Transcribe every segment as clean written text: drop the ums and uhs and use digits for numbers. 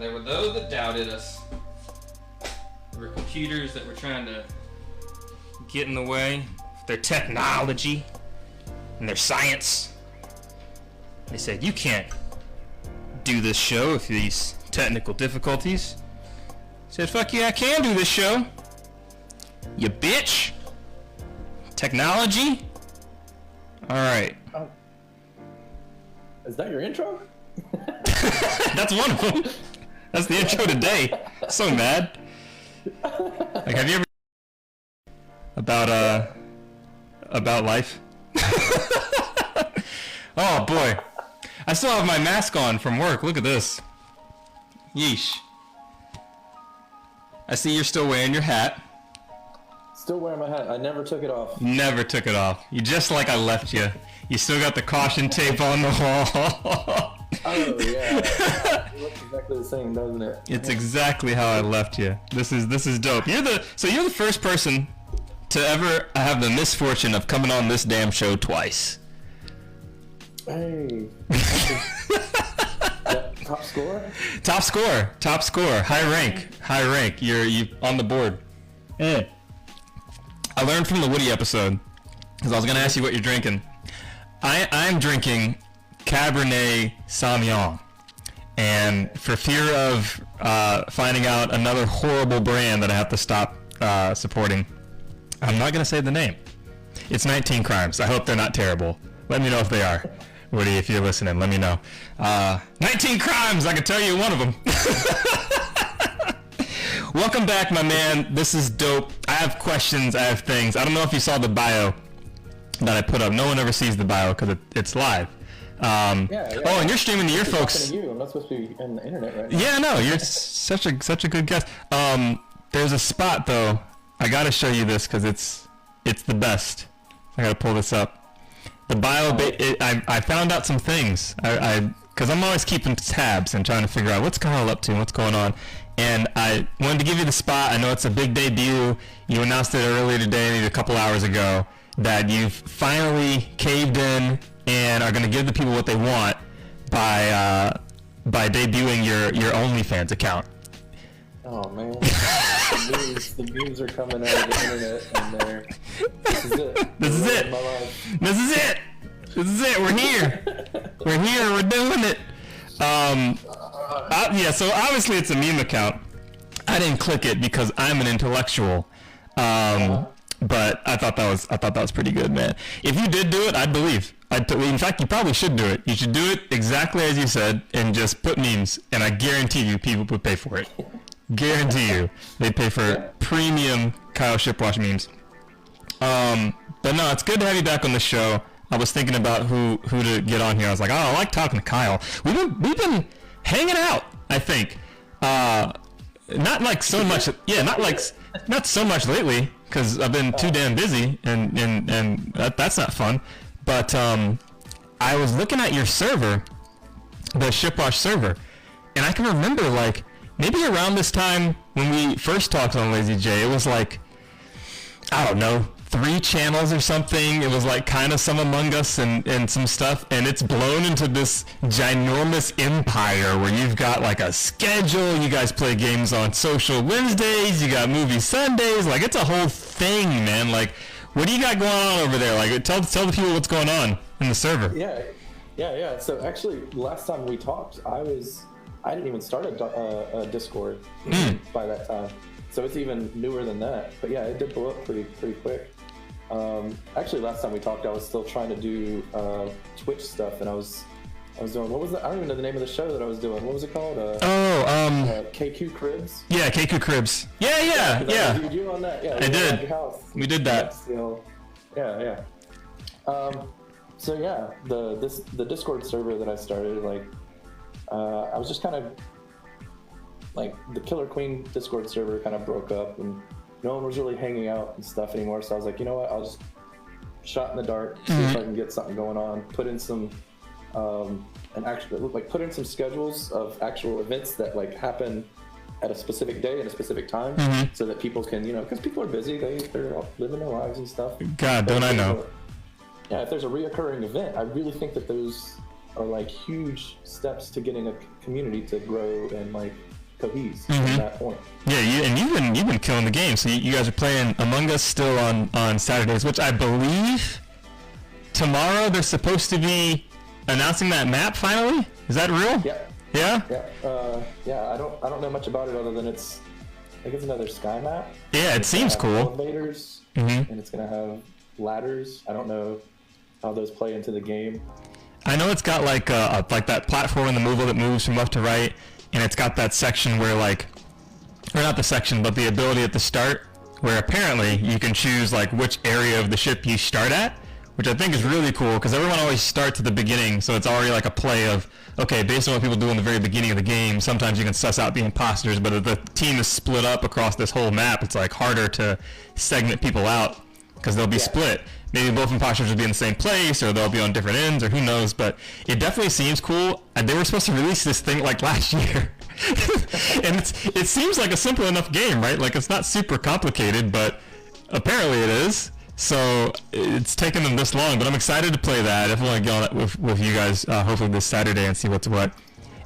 there were those that doubted us. There were computers that were trying to get in the way of their technology and their science. They said, you can't do this show with these technical difficulties. I said, fuck you, I can do this show. You bitch. Technology? Alright. Is that your intro? That's one of them. That's the intro today. So mad. Like, have you ever about life? Oh boy. I still have my mask on from work. Look at this. Yeesh. I see you're still wearing your hat. Still wearing my hat. I never took it off. Never took it off. You just like I left you. You still got the caution tape on the wall. Oh yeah. It looks exactly the same, doesn't it? It's exactly how I left you. This is dope. You're the first person to ever have the misfortune of coming on this damn show twice. Hey. Yeah, top score? Top score. High rank. You on the board. I learned from the Woody episode, because I was gonna ask you what you're drinking. I'm drinking Cabernet Sauvignon, and for fear of finding out another horrible brand that I have to stop supporting, I'm not gonna say the name. It's 19 Crimes. I hope they're not terrible. Let me know if they are. Woody, if you're listening, let me know. 19 Crimes, I can tell you one of them. Welcome back, my man. This is dope. I have questions, I have things. I don't know if you saw the bio that I put up. No one ever sees the bio because it's live. Yeah. Oh, and you're streaming to your folks. To you. I'm not supposed to be on the internet right now. Yeah, no, you're such a good guest. There's a spot though. I gotta show you this because it's the best. I gotta pull this up. The bio. I found out some things. Because I'm always keeping tabs and trying to figure out what's Kyle up to and what's going on. And I wanted to give you the spot. I know it's a big debut. You announced it earlier today, maybe a couple hours ago, that you've finally caved in and are going to give the people what they want by debuting your OnlyFans account. Oh man, the memes are coming out of the internet, and this is it. This is it. We're here. We're doing it. Yeah, so obviously it's a meme account. I didn't click it because I'm an intellectual. But I thought that was pretty good, man. If you did do it, I'd believe. In fact, you probably should do it. You should do it exactly as you said and just put memes, and I guarantee you people would pay for it. Guarantee you. They'd pay for premium Kyle Shipwash memes. But no, it's good to have you back on the show. I was thinking about who to get on here. I was like, oh, I like talking to Kyle. We've been hanging out, I think. Not like so much. Yeah, not so much lately because I've been too damn busy, and that's not fun. But I was looking at your server, the Shipwash server, and I can remember like maybe around this time when we first talked on Lazy J, it was like, I don't know, 3 channels or something. It was like kind of some Among Us and some stuff, and it's blown into this ginormous empire where you've got like a schedule. You guys play games on Social Wednesdays. You got movie Sundays. Like it's a whole thing, man. Like, what do you got going on over there? Like, tell the people what's going on in the server. Yeah. So actually, last time we talked, I didn't even start a Discord by that time. So it's even newer than that. But yeah, it did blow up pretty quick. Actually, last time we talked, I was still trying to do Twitch stuff, and I was doing, what was it? I don't even know the name of the show that I was doing. What was it called? KQ Cribs. Yeah, KQ Cribs. Yeah. I reviewed you on that. Yeah, I did. At your house. We did that. Yeah. So yeah, the Discord server that I started, like, I was just kind of like the Killer Queen Discord server kind of broke up, and no one was really hanging out and stuff anymore. So I was like, you know what? I'll just shot in the dark, see if I can get something going on. Put in some put in some schedules of actual events that like happen at a specific day and a specific time, so that people can, because people are busy, they're all living their lives and stuff. God, don't I know? If there's a reoccurring event, I really think that those are like huge steps to getting a community to grow and like cohese from that point. Yeah, you've been killing the game. So you guys are playing Among Us still on Saturdays, which I believe tomorrow they're supposed to be announcing that map finally. Is that real? Yeah. Yeah. Yeah. I don't know much about it other than I think it's another sky map. Yeah, it seems cool. Elevators, and it's gonna have ladders. I don't know how those play into the game. I know it's got like that platform in the movie that moves from left to right, and it's got that section where or not the section, but the ability at the start where apparently you can choose like which area of the ship you start at, which I think is really cool because everyone always starts at the beginning, so it's already like a play of, okay, based on what people do in the very beginning of the game, sometimes you can suss out the imposters, but if the team is split up across this whole map, it's like harder to segment people out because they'll be split. Maybe both imposters will be in the same place, or they'll be on different ends, or who knows, but it definitely seems cool. And they were supposed to release this thing like last year. And it seems like a simple enough game, right? Like it's not super complicated, but apparently it is. So it's taken them this long, but I'm excited to play that. I definitely want to get on that with you guys, hopefully this Saturday, and see what's what.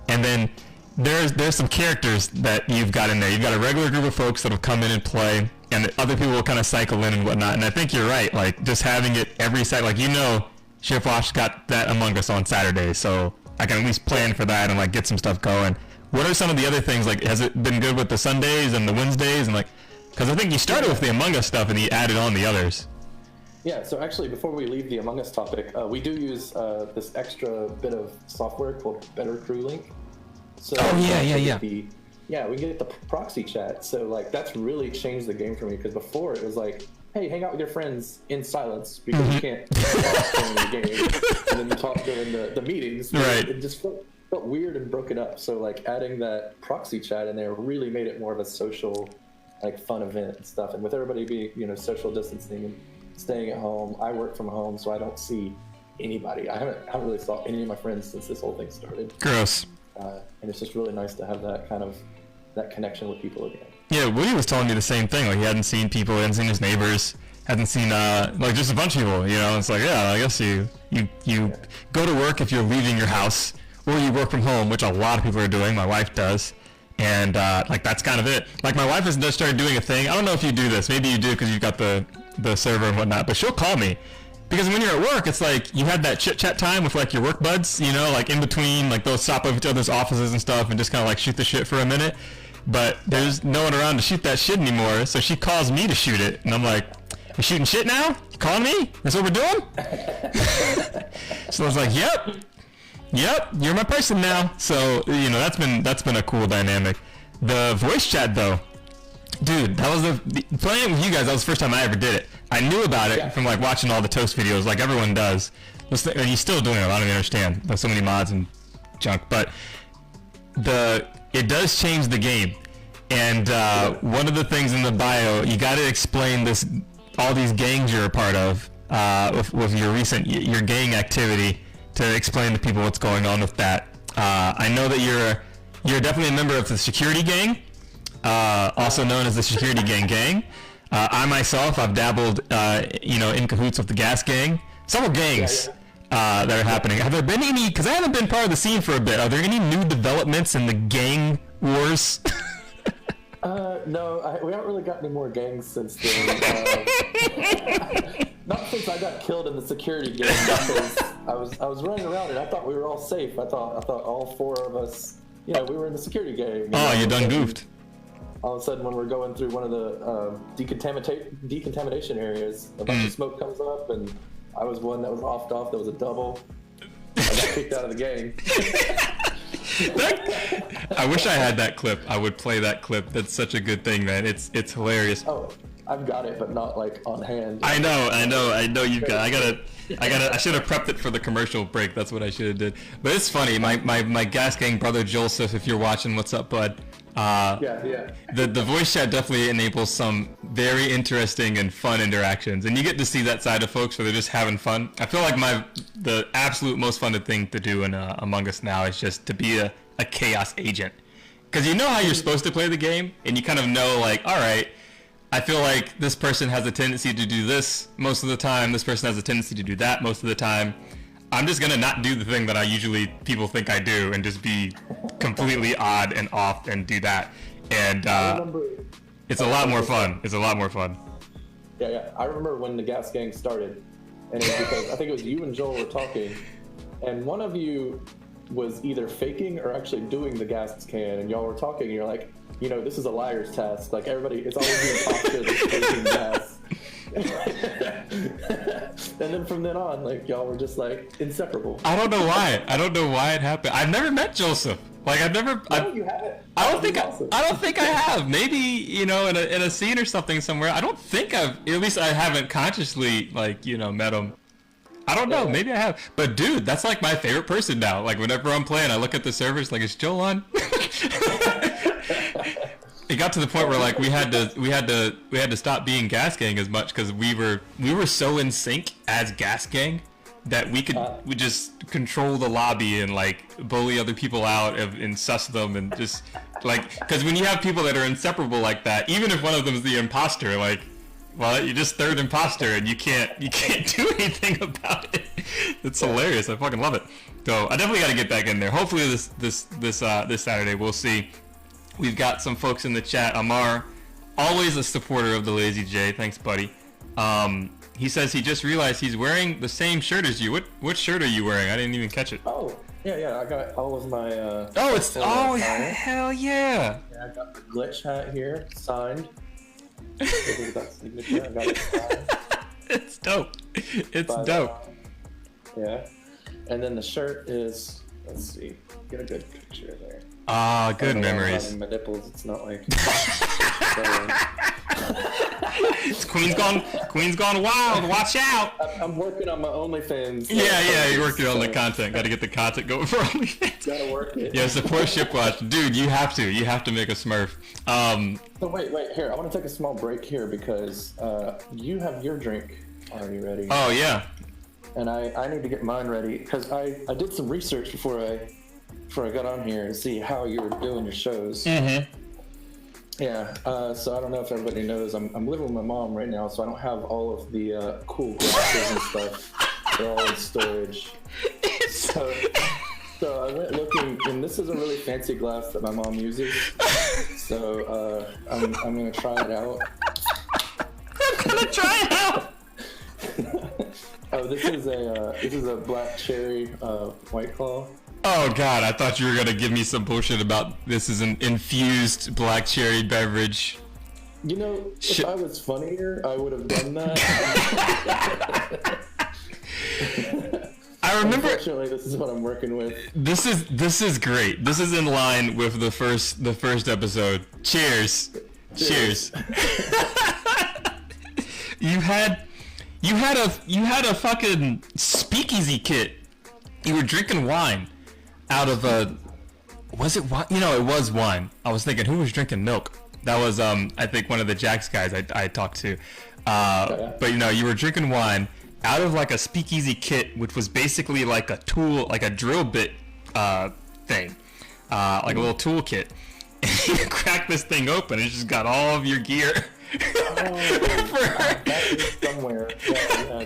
And then there's some characters that you've got in there. You've got a regular group of folks that'll come in and play, and other people will kind of cycle in and whatnot. And I think you're right. Like just having it every Saturday, Shipwash got that Among Us on Saturday, so I can at least plan for that and like get some stuff going. What are some of the other things? Like, has it been good with the Sundays and the Wednesdays and like? Because I think you started with the Among Us stuff and you added on the others. Yeah, so actually, before we leave the Among Us topic, we do use this extra bit of software called Better Crew Link. So yeah, we get the proxy chat. So like that's really changed the game for me because before it was like, hey, hang out with your friends in silence because you can't talk during the game, and then you talk during the meetings. Right. It just felt weird and broken up. So like adding that proxy chat in there really made it more of a social, like fun event and stuff. And with everybody being social distancing and staying at home, I work from home, so I don't see anybody. I haven't really saw any of my friends since this whole thing started. Gross. And it's just really nice to have that kind of connection with people again. Yeah, Woody was telling me the same thing. Like he hadn't seen people, he hadn't seen his neighbors, hadn't seen like just a bunch of people. It's like I guess you go to work if you're leaving your house, or you work from home, which a lot of people are doing. My wife does, and like that's kind of it. Like my wife has just started doing a thing. I don't know if you do this. Maybe you do because you've got the server and whatnot. But she'll call me. Because when you're at work, it's like you have that chit-chat time with like your work buds, like in between, like they'll stop over each other's offices and stuff and just kind of like shoot the shit for a minute. But there's no one around to shoot that shit anymore, so she calls me to shoot it. And I'm like, you shooting shit now? You calling me? That's what we're doing? So I was like, yep, you're my person now. So, that's been a cool dynamic. The voice chat though, dude, that was playing with you guys, that was the first time I ever did it. I knew about it from like watching all the Toast videos, like everyone does. And he's still doing it. I don't even understand. There's so many mods and junk, but it does change the game. And one of the things in the bio, you got to explain all these gangs you're a part of with your gang activity to explain to people what's going on with that. I know that you're definitely a member of the security gang, also known as the security gang. I myself, I've dabbled, in cahoots with the gas gang. Several gangs that are happening. Have there been any? Because I haven't been part of the scene for a bit. Are there any new developments in the gang wars? No, we haven't really got any more gangs since then. Not since I got killed in the security gang. Because I was running around and I thought we were all safe. I thought all four of us, we were in the security gang. Oh, you done goofed. All of a sudden, when we're going through one of the decontamination areas, a bunch of smoke comes up, and I was one that was offed off. There was a double. I got kicked out of the gang. I wish I had that clip. I would play that clip. That's such a good thing, man. It's hilarious. Oh, I've got it, but not like on hand. I know you've got. I should have prepped it for the commercial break. That's what I should have did. But it's funny. My gas gang brother Joseph, if you're watching, what's up, bud? The voice chat definitely enables some very interesting and fun interactions, and you get to see that side of folks where they're just having fun. I feel like the absolute most fun thing to do in Among Us now is just to be a chaos agent, because you know how you're supposed to play the game, and you kind of know like, all right, I feel like this person has a tendency to do this most of the time, this person has a tendency to do that most of the time. I'm just gonna not do the thing that I usually people think I do and just be completely odd and off and do that. And it's a lot more fun. It's a lot more fun. Yeah. I remember when the Gas Gang started, and it was because I think it was you and Joel were talking, and one of you was either faking or actually doing the gas can, and y'all were talking, and you're like, you know, this is a liar's test. Like, everybody, it's always the imposter that's faking gas. And then from then on, like, y'all were just, like, inseparable. I don't know why. I don't know why it happened. I've never met Joseph. Like, I've never... No, you haven't. I don't think I have. Maybe, you know, in a scene or something somewhere. I don't think I've... At least I haven't consciously, like, you know, met him. I don't know. Maybe I have. But, dude, that's, like, my favorite person now. Like, whenever I'm playing, I look at the servers, like, is Joel on? It got to the point where, like, we had to stop being Gas Gang as much because we were so in sync as Gas Gang that we just control the lobby and, like, bully other people out and suss them and just, like, because when you have people that are inseparable like that, even if one of them is the imposter, like, well, you're just third imposter and you can't do anything about it. It's hilarious. I fucking love it. So I definitely got to get back in there. Hopefully this Saturday we'll see. We've got some folks in the chat. Amar, always a supporter of the Lazy J. Thanks, buddy. He says he just realized he's wearing the same shirt as you. What shirt are you wearing? I didn't even catch it. Oh, yeah. I got all of my. Hell yeah! Yeah, I got the glitch hat here, signed. That signature. I got it signed. It's dope. It's dope. Yeah, and then the shirt is. Let's see. Get a good picture there. Ah, good memories. My nipples. It's not like. It's Queen's gone wild. Watch out. I'm working on my OnlyFans. Yeah, you're working on the content. Got to get the content going for OnlyFans. Gotta work it. Yeah, support Shipwash, dude. You have to make a Smurf. So wait. Here, I want to take a small break here because you have your drink already ready. Oh yeah. And I need to get mine ready because I did some research before I got on here to see how you were doing your shows. Mm-hmm. Yeah, so I don't know if everybody knows, I'm living with my mom right now, so I don't have all of the cool glasses and stuff. They're all in storage. So I went looking, and this is a really fancy glass that my mom uses. So I'm gonna try it out. Oh, this is a black cherry White Claw. Oh god, I thought you were gonna give me some bullshit about this is an infused black cherry beverage. You know, if I was funnier, I would have done that. I remember. Unfortunately, this is what I'm working with. This is great. This is in line with the first episode. Cheers. You had a fucking speakeasy kit. You were drinking wine out of was it wine? You know, it was wine. I was thinking, who was drinking milk? That was I think one of the Jax guys I talked to. But you know, you were drinking wine out of like a speakeasy kit, which was basically like a tool, like a drill bit thing, like a little tool kit. And you crack this thing open, and it's just got all of your gear. That is somewhere. Yeah.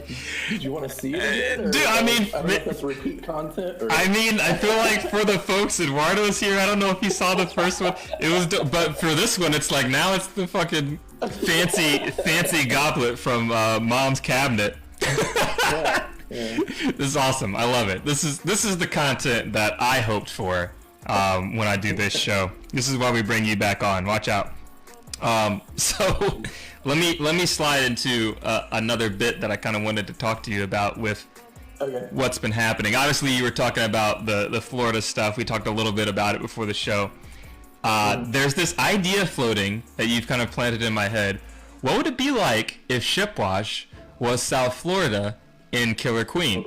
Do you want to see it again? Dude, I don't know if that's repeat content. Or... I mean, I feel like for the folks, Eduardo's here. I don't know if you saw the first one. It was, but for this one, it's like now it's the fucking fancy goblet from Mom's cabinet. Yeah. This is awesome. I love it. This is the content that I hoped for when I do this show. This is why we bring you back on. Watch out. So let me slide into another bit that I kind of wanted to talk to you about with what's been happening. Obviously, you were talking about the Florida stuff. We talked a little bit about it before the show. There's this idea floating that you've kind of planted in my head. What would it be like if Shipwash was South Florida in Killer Queen?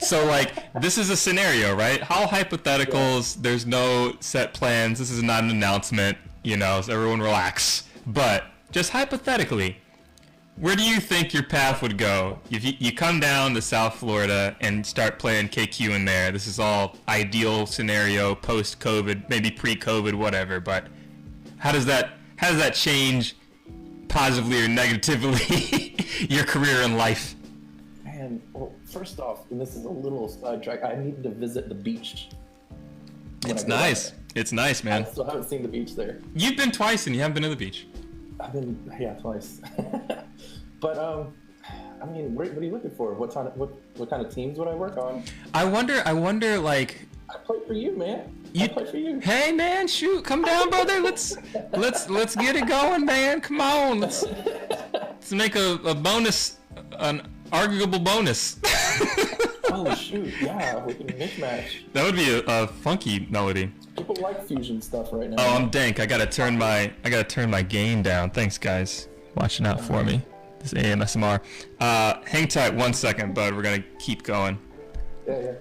So, like, this is a scenario, right? How hypotheticals, there's no set plans. This is not an announcement, you know, so everyone relax. But just hypothetically, where do you think your path would go if you come down to South Florida and start playing KQ in there? This is all ideal scenario, post-COVID, maybe pre-COVID, whatever. But how does that change positively or negatively your career in life? Man, well, first off, and this is a little sidetrack, I need to visit the beach. It's nice. It's nice, man. I still haven't seen the beach there. You've been twice and you haven't been to the beach. I've been, twice. But I mean, what are you looking for? What kind of teams would I work on? I wonder, like. I play for you, man. I play for you. Hey, man, shoot, come down, brother. Let's get it going, man. Come on, let's make a bonus, an arguable bonus. Oh shoot, yeah, we can mismatch. That would be a funky melody. People like fusion stuff right now. Oh, I'm dank. I gotta turn my gain down. Thanks, guys, watching out for me. This AMSMR. Hang tight 1 second, bud. We're gonna keep going. Yeah.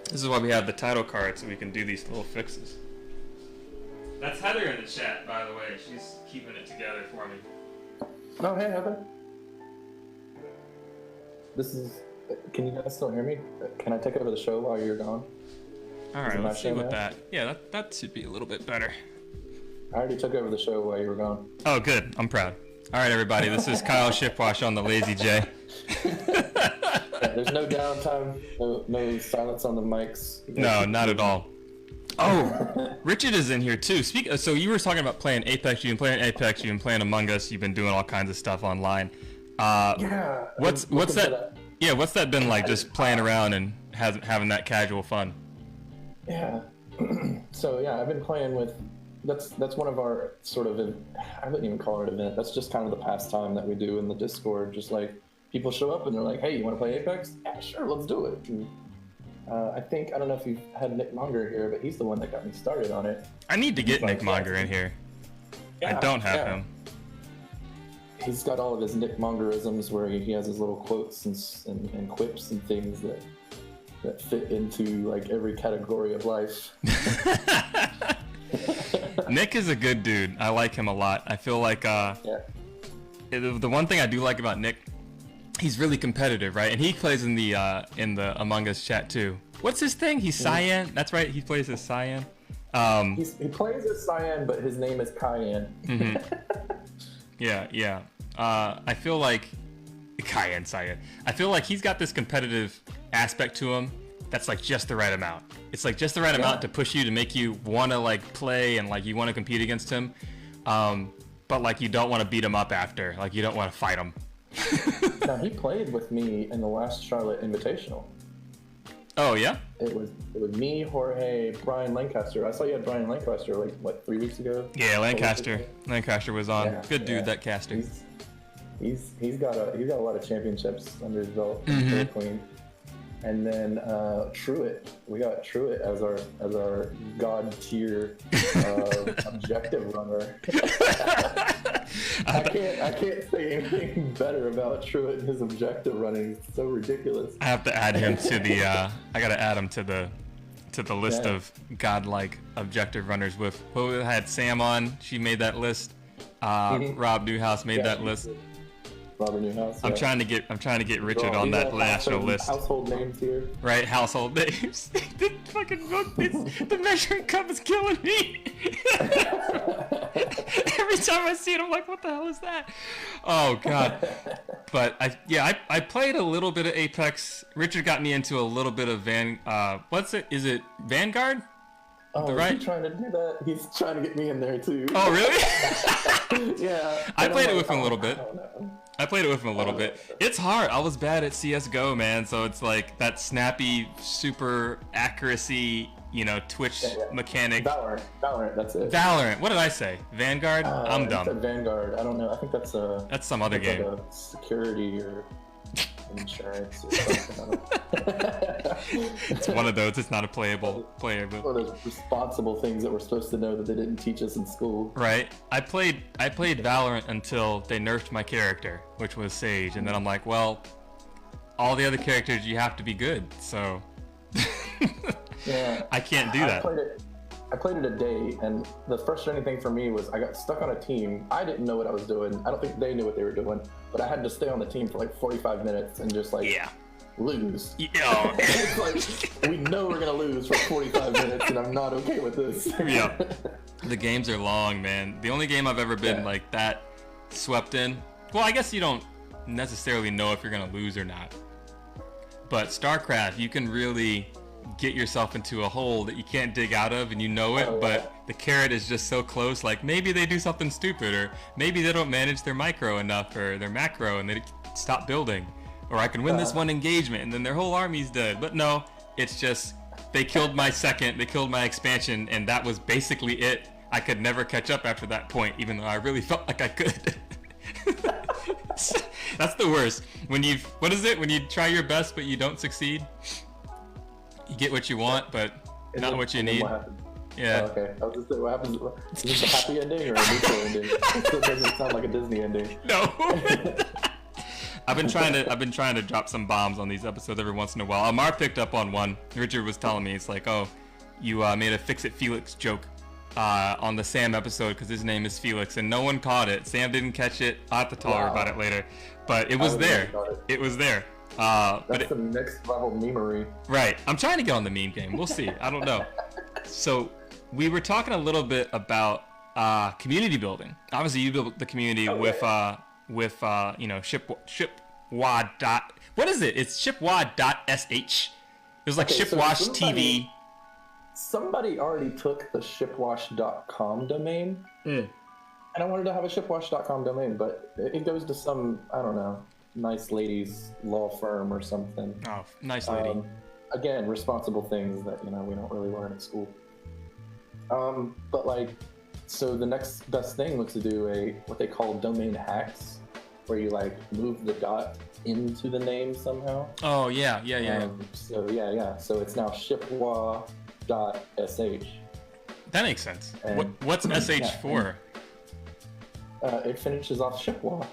This is why we have the title card, so we can do these little fixes. That's Heather in the chat, by the way. She's keeping it together for me. Oh, hey, Heather. Can you guys still hear me? Can I take over the show while you're gone? All right, let's see what that. Yeah, that should be a little bit better. I already took over the show while you were gone. Oh, good. I'm proud. All right, everybody. This is Kyle Shipwash on the Lazy J. There's no downtime, no silence on the mics. No, not at all. Oh, Richard is in here too. So you were talking about playing Apex. You've been playing Apex. You've been playing Among Us. You've been doing all kinds of stuff online. Yeah. What's that? Yeah, what's that been like? Just playing around and having that casual fun. Yeah. So yeah, I've been playing with. That's one of our sort of. I wouldn't even call it an event. That's just kind of the pastime that we do in the Discord. Just like people show up and they're like, "Hey, you want to play Apex? Yeah, sure, let's do it." And, I don't know if you've had Nick Monger here, but he's the one that got me started on it. I need to get Nick Monger in here. Yeah, I don't have him. He's got all of his Nick Mongerisms where he has his little quotes and quips and things that fit into like every category of life. Nick is a good dude. I like him a lot. I feel like the one thing I do like about Nick, he's really competitive, right? And he plays in the Among Us chat too. What's his thing? He's Cyan. That's right. He plays as Cyan. He plays as Cyan, but his name is Cayenne. Mm-hmm. Yeah. I feel like Cyan. I feel like he's got this competitive aspect to him that's like just the right amount. It's like just the right amount to push you, to make you want to like play and like you want to compete against him. But like you don't want to beat him up after. Like you don't want to fight him. Now, he played with me in the last Charlotte Invitational. Oh, yeah? It was me, Jorge, Brian Lancaster. I saw you had Brian Lancaster, like, what, 3 weeks ago? Yeah, Lancaster. Lancaster was on. Good dude, that caster. He's got a lot of championships under his belt. Mm-hmm. Queen. And then Truitt. We got Truitt as our god tier objective runner. I can't say anything better about Truitt and his objective running. It's so ridiculous. I have to add him to the. I gotta add him to the list of godlike objective runners. We had Sam on. She made that list. Rob Newhouse made that list. Robert Newhouse. I'm trying to get Richard on that national list. Household names here. Right, household names. The fucking book, the measuring cup is killing me. Every time I see it, I'm like, what the hell is that? Oh god. But I played a little bit of Apex. Richard got me into a little bit of Is it Vanguard? Oh, is he trying to do that? He's trying to get me in there too. Oh really? Yeah. I played it with him a little bit. It's hard. I was bad at CSGO, man. So it's like that snappy, super accuracy, Twitch mechanic. Valorant, that's it. Valorant. What did I say? Vanguard? I'm dumb. Said Vanguard. I don't know. I think that's some other game. Like a security or insurance or something. It's one of those. It's not a playable. One of those responsible things that we're supposed to know that they didn't teach us in school. Right. I played Valorant until they nerfed my character, which was Sage, and then I'm like, well, all the other characters you have to be good, so yeah, I can't do that. I played it a day, and the frustrating thing for me was I got stuck on a team. I didn't know what I was doing. I don't think they knew what they were doing, but I had to stay on the team for like 45 minutes and just like lose. Yeah. It's like, we know we're gonna lose for 45 minutes, and I'm not okay with this. Yeah. The games are long, man. The only game I've ever been like that swept in. Well, I guess you don't necessarily know if you're gonna lose or not. but StarCraft, you can really get yourself into a hole that you can't dig out of, and you know it, but the carrot is just so close. Like, maybe they do something stupid, or maybe they don't manage their micro enough, or their macro, and they stop building. Or I can win this one engagement, and then their whole army's dead. But no, it's just, they killed my expansion, and that was basically it. I could never catch up after that point, even though I really felt like I could. That's the worst. When you try your best but you don't succeed? You get what you want, but not what you need. Yeah. Oh, okay. I was just saying, what happens? Is this a happy ending or a neutral ending? It doesn't sound like a Disney ending. No. I've been trying to drop some bombs on these episodes every once in a while. Amar picked up on one. Richard was telling me, it's like, oh, you made a Fix It Felix joke on the Sam episode because his name is Felix, and no one caught it. Sam didn't catch it. I'll have to tell her about it later. But it was there. It was there. That's the next level memery. Right. I'm trying to get on the meme game. We'll see. I don't know. So we were talking a little bit about community building. Obviously, you built the community with SHIPWA. What is it? It's SHIPWA.SH. It was like Shipwash TV. Somebody already took the SHIPWA.SH domain. And I wanted to have a SHIPWA.SH domain, but it goes to some, I don't know, nice lady's law firm or something. Oh, nice lady. Again, responsible things that, we don't really learn at school. But like, so the next best thing was to do what they call domain hacks, where you like move the dot into the name somehow. Oh, yeah. So it's now SHIPWA.SH. That makes sense. What's SH for? It finishes off SHIPWA.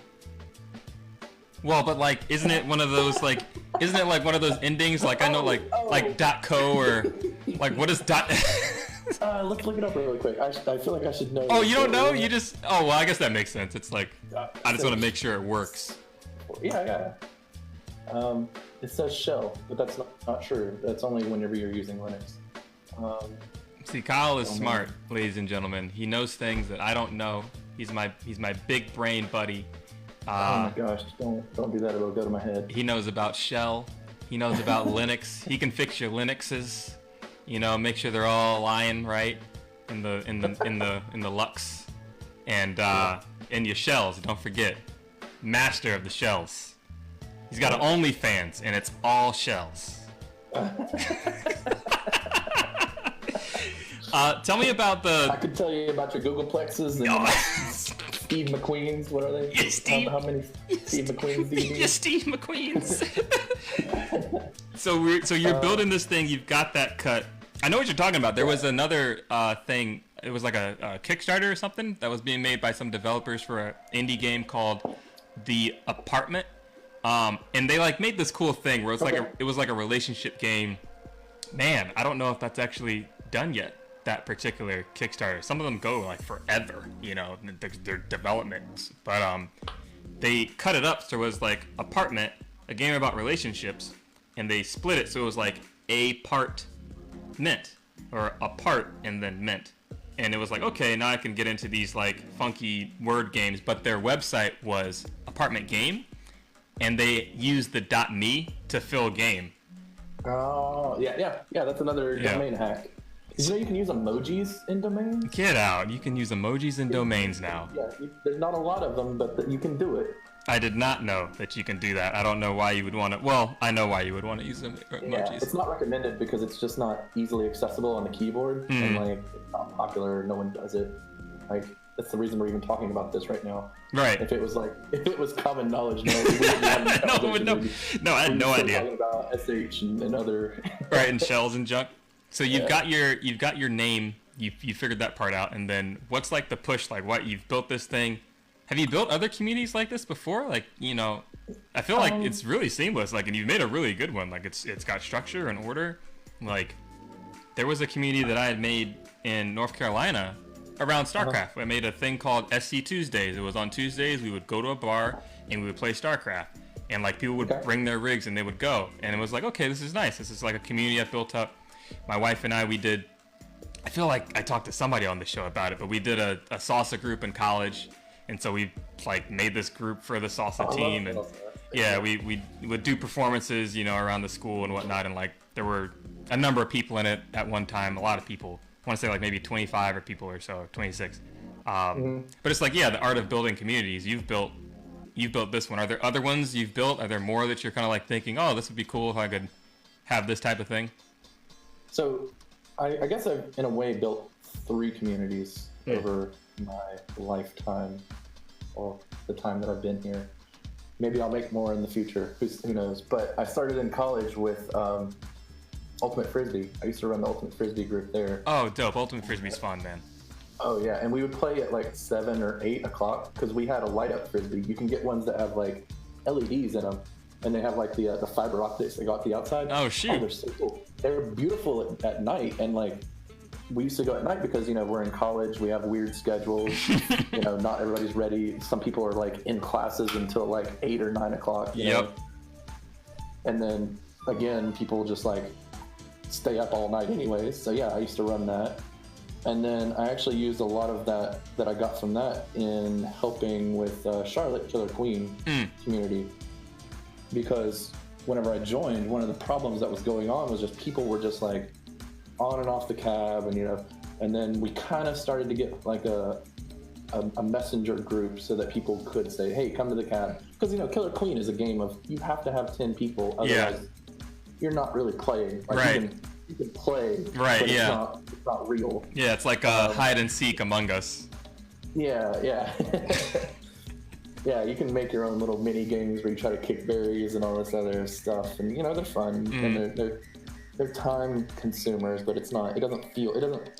Well, but like, isn't it one of those like endings? Like, I know like .co or like, what is dot? Let's look it up really quick. I feel like I should know. Oh, you don't know? You just, well, I guess that makes sense. It's like, I just want to make sure it works. Yeah. It says shell, but that's not true. That's only whenever you're using Linux. See, Kyle is smart, ladies and gentlemen. He knows things that I don't know. He's my big brain buddy. Oh my gosh, don't do that, it'll go to my head. He knows about shell. He knows about Linux. He can fix your Linuxes. Make sure they're all lying right in the Lux. And your shells, don't forget. Master of the shells. He's got an OnlyFans, and it's all shells. Tell me about I could tell you about your Googleplexes and Steve McQueen's. What are they? Yeah, Steve. How many Steve McQueen's do you need? Yeah, Steve McQueen's. So you're building this thing. You've got that cut. I know what you're talking about. There was another thing. It was like a Kickstarter or something that was being made by some developers for an indie game called The Apartment. And they like made this cool thing where it was like a relationship game. Man, I don't know if that's actually done yet. That particular Kickstarter. Some of them go like forever, their developments. But they cut it up so it was like Apartment, a game about relationships, and they split it so it was like a part mint, or apart and then mint. And it was like, okay, now I can get into these like funky word games, but their website was Apartment Game, and they used the .me to fill game. Oh, yeah, that's another domain hack. Did you know you can use emojis in domains? Get out. You can use emojis in domains now. Yeah, there's not a lot of them, but you can do it. I did not know that you can do that. I don't know why you would want to. Well, I know why you would want to use emojis. Yeah, it's not recommended because it's just not easily accessible on the keyboard. And like, it's not popular. No one does it. Like, that's the reason we're even talking about this right now. Right. If it was common knowledge, no one would have no one would know. No, I had no idea. Talking about SH and other. Right, and shells and junk. So you've got your name. You figured that part out, and then what's like the push? Like, what, you've built this thing? Have you built other communities like this before? Like, I feel like it's really seamless. Like, and you've made a really good one. Like, it's got structure and order. Like, there was a community that I had made in North Carolina around StarCraft. I made a thing called SC Tuesdays. It was on Tuesdays. We would go to a bar and we would play StarCraft. And like, people would bring their rigs and they would go. And it was like, okay, this is nice. This is like a community I've built up. My wife and I, I feel like I talked to somebody on the show about it, but we did a salsa group in college. And so we like made this group for the salsa team. yeah, we would do performances, you know, around the school and whatnot, and like there were a number of people in it at one time. A lot of people. I want to say like maybe 25 or people or so, 26. But it's like, yeah, the art of building communities. You've built this one. Are there other ones you've built? Are there more that you're kind of like thinking, oh, this would be cool if I could have this type of thing? So I guess I've, in a way, built 3 communities over my lifetime, or the time that I've been here. Maybe I'll make more in the future. Who knows? But I started in college with Ultimate Frisbee. I used to run the Ultimate Frisbee group there. Oh, dope. Ultimate Frisbee's fun, man. Oh, yeah. And we would play at like 7 or 8 o'clock because we had a light-up Frisbee. You can get ones that have like LEDs in them, and they have like the fiber optics that go out the outside. Oh, shoot. Oh, they're so cool. They're beautiful at night, and like we used to go at night because, you know, we're in college, we have weird schedules. You know, not everybody's ready. Some people are like in classes until like 8 or 9 o'clock. You know? And then again, people just like stay up all night anyways. So yeah, I used to run that. And then I actually used a lot of that I got from that in helping with Charlotte Killer Queen community. Because whenever I joined, one of the problems that was going on was just people were just like on and off the cab, and you know, and then we kind of started to get like a messenger group so that people could say, hey, come to the cab. Because, you know, Killer Queen is a game of you have to have 10 people, otherwise you're not really playing. Like, right. You can play, right, but yeah. It's not real. Yeah, it's like hide and seek Among Us. Yeah. Yeah, you can make your own little mini games where you try to kick berries and all this other stuff, and you know, they're fun and they're time consumers, but it doesn't,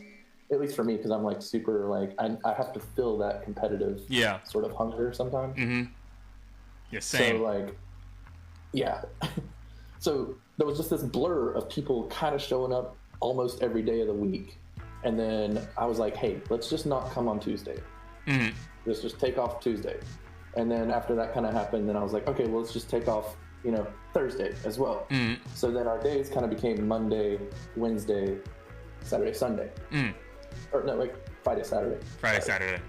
at least for me, because I'm like super like I have to fill that competitive sort of hunger sometimes. Yeah, same. So like, yeah. So there was just this blur of people kind of showing up almost every day of the week, and then I was like, hey, let's just not come on Tuesday. Let's just take off Tuesday. And then after that kind of happened, then I was like, okay, well, let's just take off, you know, Thursday as well. So then our days kind of became Monday, Wednesday, Saturday, Sunday. Or no, like Friday, Saturday. Saturday.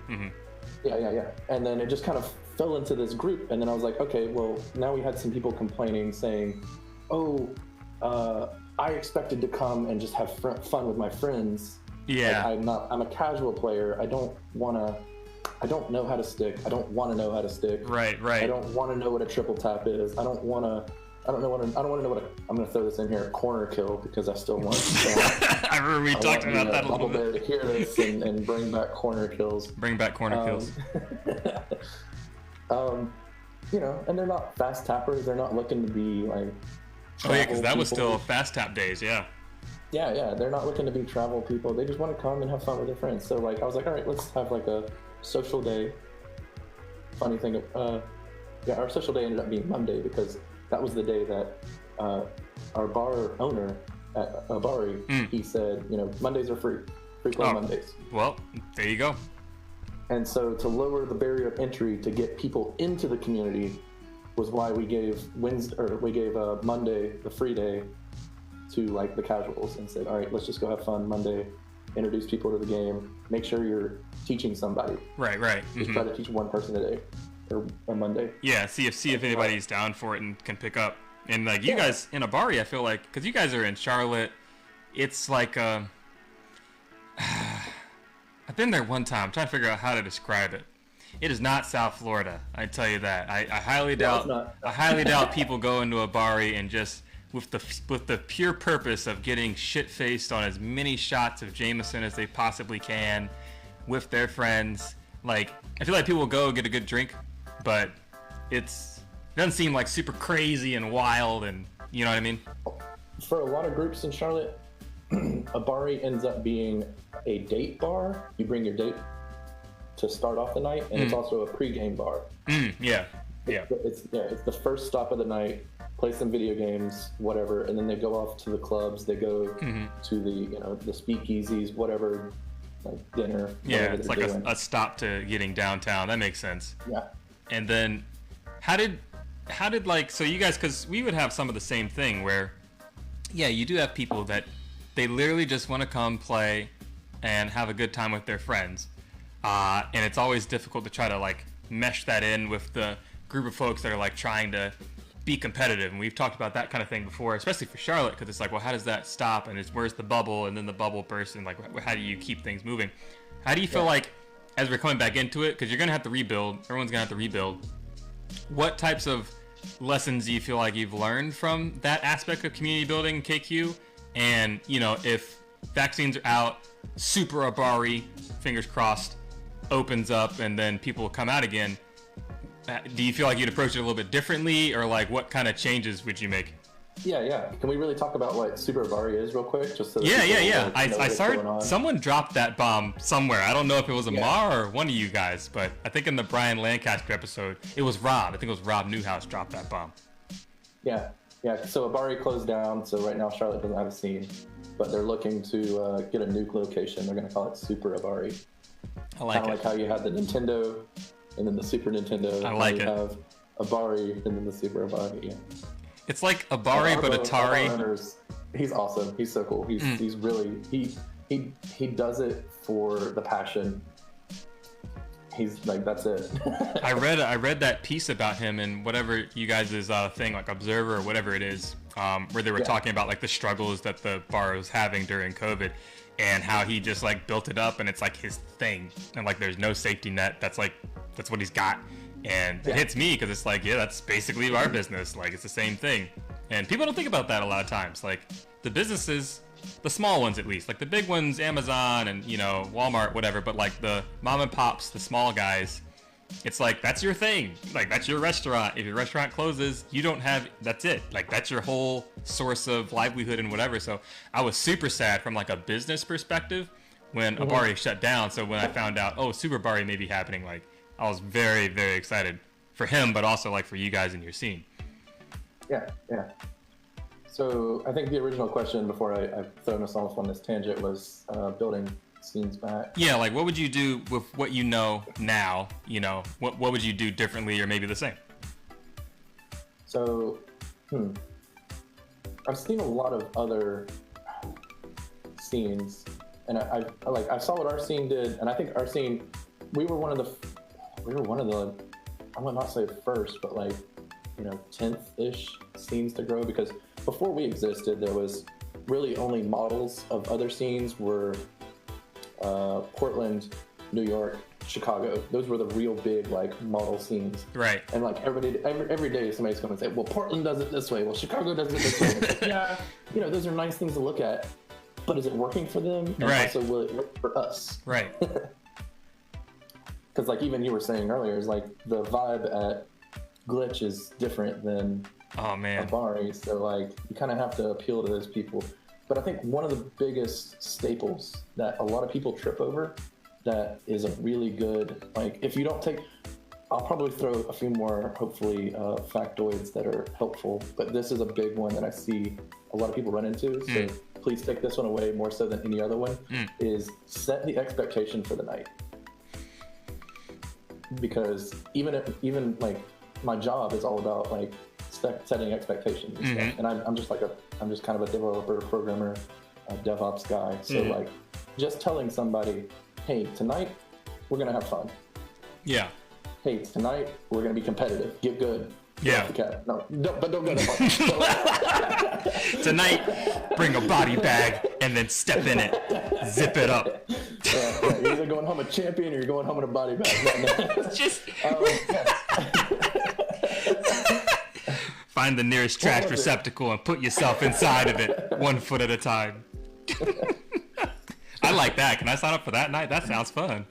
Yeah. And then it just kind of fell into this group. And then I was like, okay, well, now we had some people complaining saying, oh, I expected to come and just have fun with my friends. Yeah. Like, I'm a casual player. I don't know how to stick. I don't want to know how to stick. Right. I don't want to know what a triple tap is. I don't want to know what I'm going to throw this in here, a corner kill, because I still want I remember we talked about that a little bit. To hear this and bring back corner kills. Bring back corner kills. You know, and they're not fast tappers. They're not looking to be like oh yeah, because that was still fast tap days. Yeah, they're not looking to be travel people. They just want to come and have fun with their friends. So like I was like, all right, let's have like a social day. Funny thing, our social day ended up being Monday because that was the day that our bar owner at Abari, he said, you know, Mondays are free play Mondays. Well, there you go. And so to lower the barrier of entry to get people into the community was why we gave Monday the free day to like the casuals and said, all right, let's just go have fun Monday, introduce people to the game, make sure you're teaching somebody. Right. Just try to teach one person a day or a Monday. Yeah, see if anybody's down for it and can pick up. And like you guys in Abari, I feel like, because you guys are in Charlotte, it's like I've been there one time. I'm trying to figure out how to describe it. It is not South Florida, I tell you that. I highly doubt people go into Abari and just with the pure purpose of getting shit-faced on as many shots of Jameson as they possibly can with their friends. Like, I feel like people will go get a good drink, but it doesn't seem like super crazy and wild, and you know what I mean? For a lot of groups in Charlotte, Abari ends up being a date bar. You bring your date to start off the night, and it's also a pre-game bar. Yeah. It's the first stop of the night. Play some video games, whatever, and then they go off to the clubs. They go to the speakeasies, whatever, like dinner. Yeah, it's like a stop to getting downtown. That makes sense. Yeah. And then, how did like, so you guys, because we would have some of the same thing where, yeah, you do have people that they literally just want to come play and have a good time with their friends, and it's always difficult to try to like mesh that in with the group of folks that are like trying to be competitive, and we've talked about that kind of thing before, especially for Charlotte, because it's like, well, how does that stop? And it's where's the bubble, and then the bubble bursts, and like, how do you keep things moving? How do you feel like, as we're coming back into it, because you're gonna have to rebuild, everyone's gonna have to rebuild, what types of lessons do you feel like you've learned from that aspect of community building, KQ? And you know, if vaccines are out, Super Abari, fingers crossed, opens up, and then people come out again, do you feel like you'd approach it a little bit differently, or like what kind of changes would you make? Yeah. Can we really talk about what Super Abari is real quick? Just so yeah. I started. Someone dropped that bomb somewhere. I don't know if it was Amar or one of you guys, but I think in the Brian Lancaster episode, it was Rob. I think it was Rob Newhouse dropped that bomb. Yeah. So Abari closed down. So right now Charlotte doesn't have a scene, but they're looking to get a nuke location. They're going to call it Super Abari. I like it. Kind of like how you had the Nintendo and then the Super Nintendo. I like you it. Have Abari and then the Super Abari. Yeah. It's like Abari, but Atari. He's awesome. He's so cool. He's really he does it for the passion. He's like, that's it. I read that piece about him in whatever you guys' thing, like Observer or whatever it is, where they were talking about like the struggles that the bar was having during COVID, and how he just like built it up, and it's like his thing, and like there's no safety net. That's what he's got. And it hits me because it's like, yeah, that's basically our business. Like, it's the same thing. And people don't think about that a lot of times. Like, the businesses, the small ones at least, like the big ones, Amazon and, you know, Walmart, whatever, but like the mom and pops, the small guys, it's like, that's your thing. Like, that's your restaurant. If your restaurant closes, you don't have, that's it. Like, that's your whole source of livelihood and whatever. So I was super sad from like a business perspective when Abari shut down. So when I found out, oh, Super Abari may be happening, like, I was very, very excited for him, but also like for you guys in your scene. Yeah. So I think the original question before I've thrown us off on this tangent was building scenes back. Yeah, like what would you do with what you know now? You know, what would you do differently or maybe the same? So, I've seen a lot of other scenes, and I saw what our scene did, and I think our scene, we were one of the, I would not say first, but like, you know, 10th-ish scenes to grow, because before we existed, there was really only models of other scenes were Portland, New York, Chicago. Those were the real big like model scenes. Right. And like every day somebody's going to say, well, Portland does it this way. Well, Chicago does it this way. Like, yeah, you know, those are nice things to look at, but is it working for them? And also, will it work for us? Right. Because like even you were saying earlier, is like the vibe at Glitch is different than Abari, so like you kind of have to appeal to those people. But I think one of the biggest staples that a lot of people trip over, that is a really good, like if you don't take, I'll probably throw a few more hopefully factoids that are helpful, but this is a big one that I see a lot of people run into, so please take this one away more so than any other one, is set the expectation for the night. Because even like my job is all about like setting expectations and stuff. And I'm just kind of a developer, programmer, a DevOps guy. So like just telling somebody, hey, tonight we're gonna have fun. Yeah. Hey, tonight we're gonna be competitive. Get good. Yeah. No, but don't go that far. Tonight, bring a body bag and then step in it. Zip it up. You're either going home a champion or you're going home in a body bag. Just find the nearest trash receptacle and put yourself inside of it, 1 foot at a time. I like that. Can I sign up for that night? That sounds fun.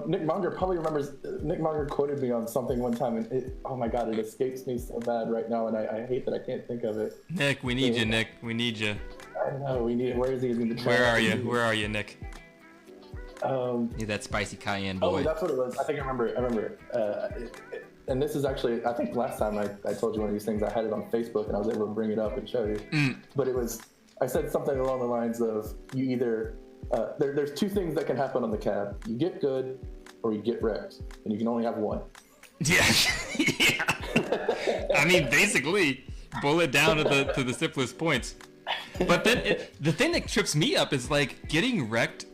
Nick Monger probably remembers. Nick Monger quoted me on something one time, and oh my god, it escapes me so bad right now, and I hate that I can't think of it. Nick, we need you. Nick, we need you. I know we need it. Where is he? Is he in the chat? Where are you? Where are you, Nick? Need that spicy cayenne boy. Oh, that's what it was. I think I remember. And this is actually, I think last time I told you one of these things, I had it on Facebook and I was able to bring it up and show you. But it was, I said something along the lines of, you either, there's two things that can happen on the cab. You get good or you get wrecked, and you can only have one. Yeah. I mean, basically, boil it down to the simplest points. But then the thing that trips me up is like getting wrecked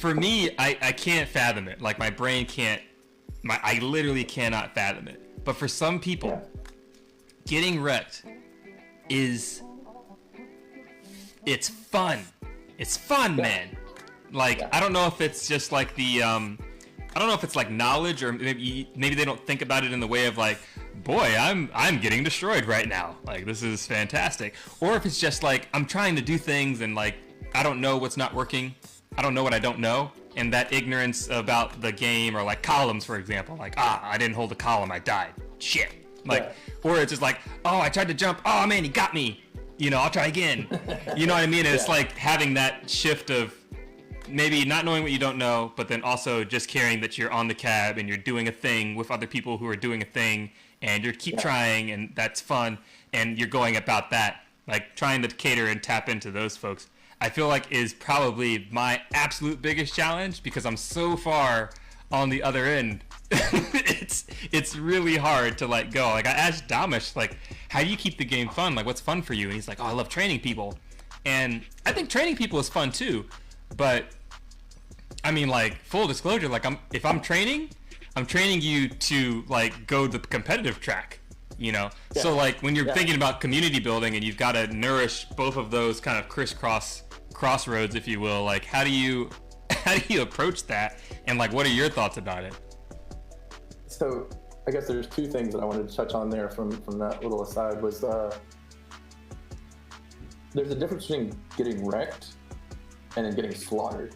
for me, I can't fathom it. Like, my brain can't, I literally cannot fathom it. But for some people, getting wrecked it's fun. It's fun, man. Like, I don't know if it's just like the, I don't know if it's like knowledge, or maybe they don't think about it in the way of like, boy, I'm getting destroyed right now. Like, this is fantastic. Or if it's just like, I'm trying to do things and like, I don't know what's not working. I don't know what I don't know. And that ignorance about the game, or like columns, for example, like, I didn't hold a column, I died. Shit. Like, or it's just like, oh, I tried to jump. Oh man, he got me. You know, I'll try again. You know what I mean? And it's like having that shift of maybe not knowing what you don't know, but then also just caring that you're on the cab and you're doing a thing with other people who are doing a thing, and you keep trying, and that's fun, and you're going about that, like trying to cater and tap into those folks. I feel like is probably my absolute biggest challenge, because I'm so far on the other end. It's really hard to like go. Like, I asked Damish, like, how do you keep the game fun? Like, what's fun for you? And he's like, oh, I love training people. And I think training people is fun too. But I mean, like, full disclosure, like, if I'm training you to like go the competitive track, you know? So like, when you're thinking about community building and you've got to nourish both of those kind of crossroads, if you will, like, how do you approach that, and like, what are your thoughts about it? So I guess there's two things that I wanted to touch on there from that little aside. Was there's a difference between getting wrecked and then getting slaughtered.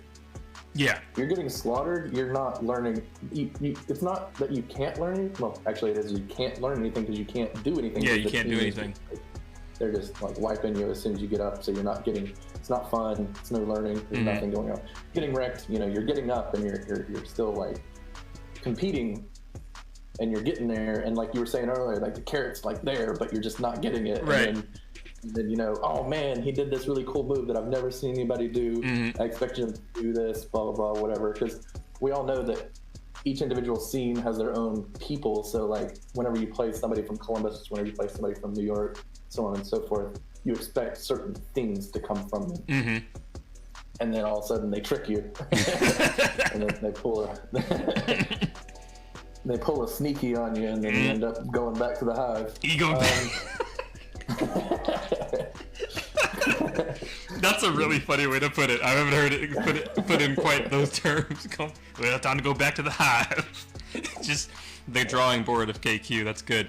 Yeah. You're getting slaughtered, you're not learning. It's not that you can't learn. Well, actually it is. You can't learn anything because you can't do anything. Yeah, you can't do anything. They're just like wiping you as soon as you get up, so you're not getting. It's not fun. It's no learning. There's nothing going on. Getting wrecked, you know, you're getting up and you're still like competing, and you're getting there. And like you were saying earlier, like the carrot's like there, but you're just not getting it. Right. And then you know, oh man, he did this really cool move that I've never seen anybody do. I expect him to do this, blah blah blah, whatever. Because we all know that each individual scene has their own people. So like, whenever you play somebody from Columbus, whenever you play somebody from New York, so on and so forth, you expect certain things to come from them. And then all of a sudden they trick you, and then they pull a sneaky on you, and then you end up going back to the hive. You go back. That's a really funny way to put it. I haven't heard it put in quite those terms. Well, time to go back to the hive. Just the drawing board of KQ. That's good.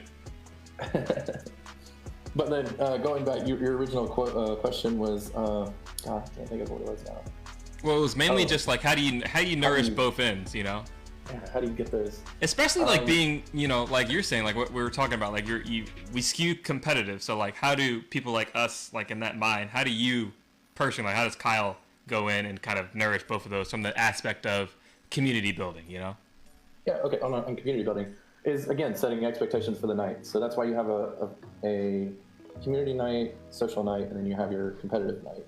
But then going back, your original question was, God, I can't think of what it was now. Well, it was mainly just like, how do you nourish both ends, you know? Yeah, how do you get those? Especially like being, you know, like you're saying, like what we were talking about, like we skew competitive. So like, how do people like us, like in that mind, how do you personally, like, how does Kyle go in and kind of nourish both of those from the aspect of community building, you know? Yeah, okay, on community building is, again, setting expectations for the night. So that's why you have a community night, social night, and then you have your competitive night.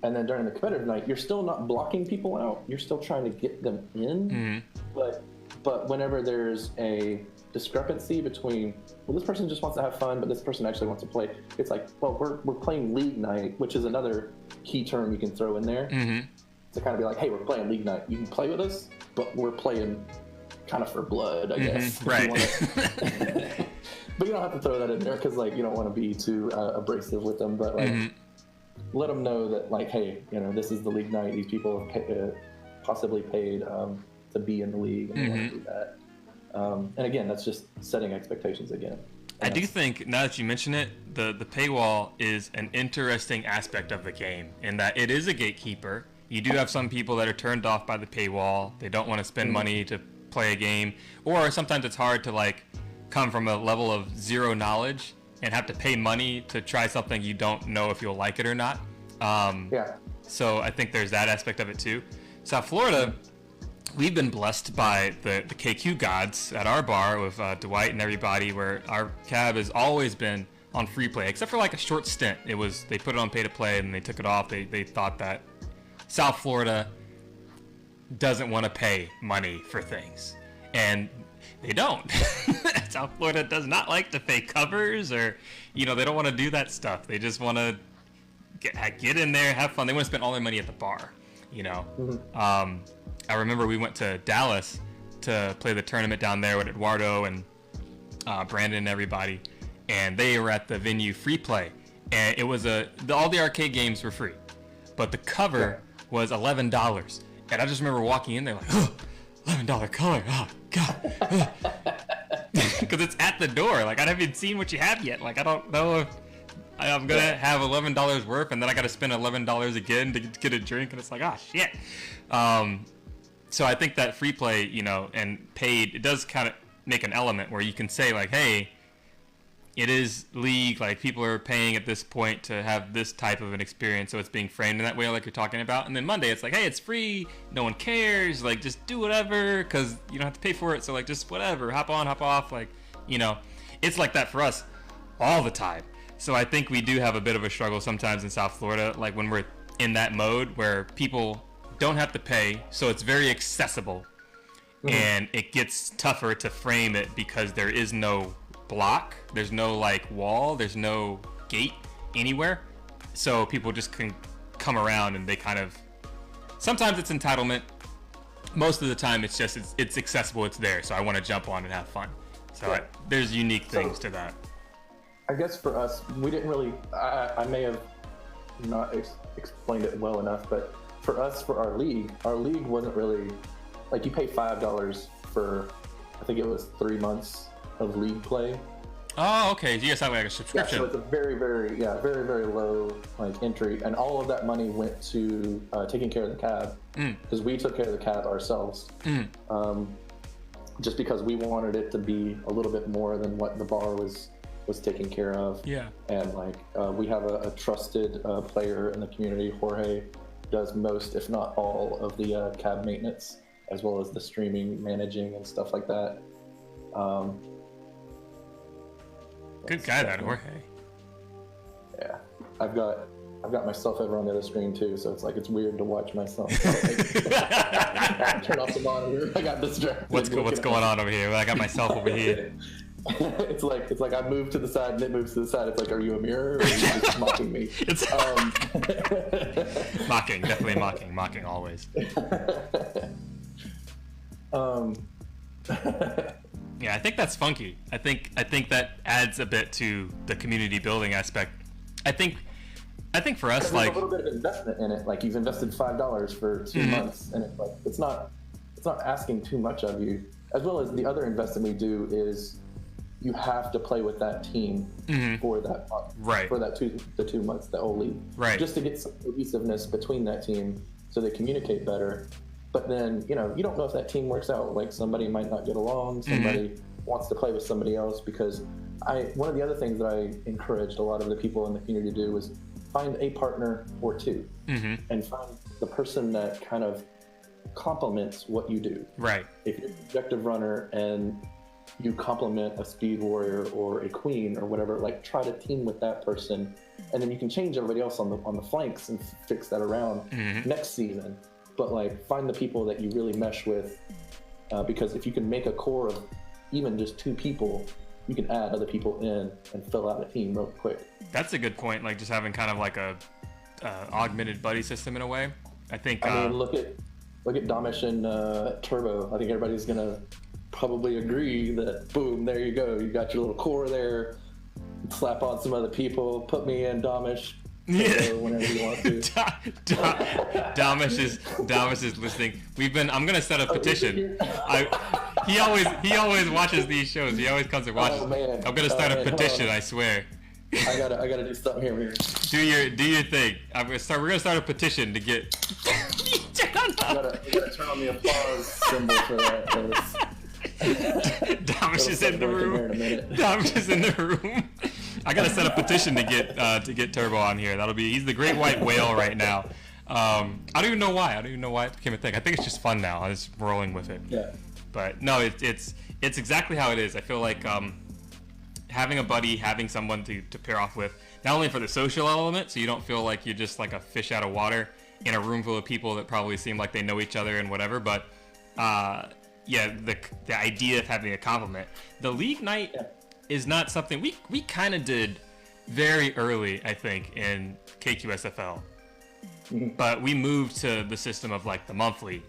And then during the competitive night, you're still not blocking people out. You're still trying to get them in. But whenever there's a discrepancy between, well, this person just wants to have fun, but this person actually wants to play, it's like, well, we're playing league night, which is another key term you can throw in there. To kind of be like, hey, we're playing league night. You can play with us, but we're playing kind of for blood, I guess. Right. But you don't have to throw that in there, because like, you don't want to be too abrasive with them, but like, let them know that, like, hey, you know, this is the league night. These people have possibly paid to be in the league, and they want to do that. And again, that's just setting expectations again. I do think, now that you mention it, the paywall is an interesting aspect of the game, in that it is a gatekeeper. You do have some people that are turned off by the paywall. They don't want to spend money to play a game, or sometimes it's hard to like come from a level of zero knowledge and have to pay money to try something you don't know if you'll like it or not. So I think there's that aspect of it too. South Florida, we've been blessed by the KQ gods at our bar with Dwight and everybody, where our cab has always been on free play, except for like a short stint. They put it on pay to play and they took it off. They thought that South Florida doesn't want to pay money for things, and they don't. South Florida does not like to pay covers, or, you know, they don't want to do that stuff. They just want to get in there, have fun. They want to spend all their money at the bar. you know. Mm-hmm. I remember we went to Dallas to play the tournament down there with Eduardo and Brandon and everybody, and they were at the venue free play, and it was all the arcade games were free, but the cover was $11, and I just remember walking in there like, oh, $11 color, oh god, because it's at the door. Like, I haven't seen what you have yet. Like, I don't know if I'm gonna have $11 worth, and then I gotta spend $11 again to get a drink, and it's like, oh shit. So I think that free play, you know, and paid, it does kind of make an element where you can say like, hey, it is league, like people are paying at this point to have this type of an experience, so it's being framed in that way like you're talking about. And then Monday it's like, hey, it's free, no one cares, like just do whatever, because you don't have to pay for it, so like just whatever, hop on, hop off, like, you know, it's like that for us all the time. So I think we do have a bit of a struggle sometimes in South Florida, like when we're in that mode where people don't have to pay, so it's very accessible. And it gets tougher to frame it because there is no block, there's no like wall, there's no gate anywhere, so people just can come around, and they kind of, sometimes it's entitlement, most of the time it's just it's accessible, it's there, so I want to jump on and have fun. So there's unique things to that. I guess for us, we didn't really, I may have not explained it well enough, but for us, for our league wasn't really, like, you pay $5 for, I think it was 3 months of league play. Oh, okay. You guys have like a subscription. Yeah, so it's a very, very low like entry, and all of that money went to taking care of the cab, because we took care of the cab ourselves. Just because we wanted it to be a little bit more than what the bar was taken care of. Yeah. And like we have a trusted player in the community. Jorge does most, if not all, of the cab maintenance, as well as the streaming, managing, and stuff like that. Good guy, that Jorge. Yeah, I've got myself over on the other screen too, so it's like it's weird to watch myself. Turn off the monitor. I got distracted. What's going on over here? I got myself over here. It's like I move to the side and it moves to the side. It's like, are you a mirror or are you just mocking me? It's mocking, definitely mocking always. Yeah, I think that's funky. I think that adds a bit to the community building aspect. I think for us, like, a little bit of investment in it. Like, you've invested $5 for 2 months, and it's like it's not asking too much of you. As well as the other investment we do is you have to play with that team for that month, right? For that the 2 months, the whole league, right? Just to get some cohesiveness between that team, so they communicate better. But then, you know, you don't know if that team works out. Like, somebody might not get along. Somebody wants to play with somebody else. Because one of the other things that I encouraged a lot of the people in the community to do was find a partner or two, and find the person that kind of complements what you do. Right. If you're an objective runner and you complement a speed warrior or a queen or whatever, like, try to team with that person, and then you can change everybody else on the flanks and fix that around next season. But like, find the people that you really mesh with, because if you can make a core of even just 2 people, you can add other people in and fill out a team real quick. That's a good point. Like, just having kind of like a augmented buddy system in a way. I think. I mean, look at Domish and Turbo. I think everybody's gonna probably agree that, boom, there you go. You got your little core there. Slap on some other people. Put me in, Domish. Yeah. Whenever you want to. Domish is listening. I'm gonna set a petition. He always watches these shows. He always comes and watches. Oh, man. I'm gonna start a petition. I swear. I gotta do something here. Do your thing. We're gonna start a petition to get. You gotta turn on the applause symbol for that. Domish is in the room. Domish is in the room. I gotta set a petition to get Turbo on here. He's the great white whale right now. I don't even know why. It became a thing. I think it's just fun now. I'm just rolling with it. Yeah. But no, it's exactly how it is. I feel like having a buddy, having someone to pair off with, not only for the social element, so you don't feel like you're just like a fish out of water in a room full of people that probably seem like they know each other and whatever, but the idea of having a compliment. The league night is not something we kind of did very early, I think, in KQSFL. but we moved to the system of like the monthly,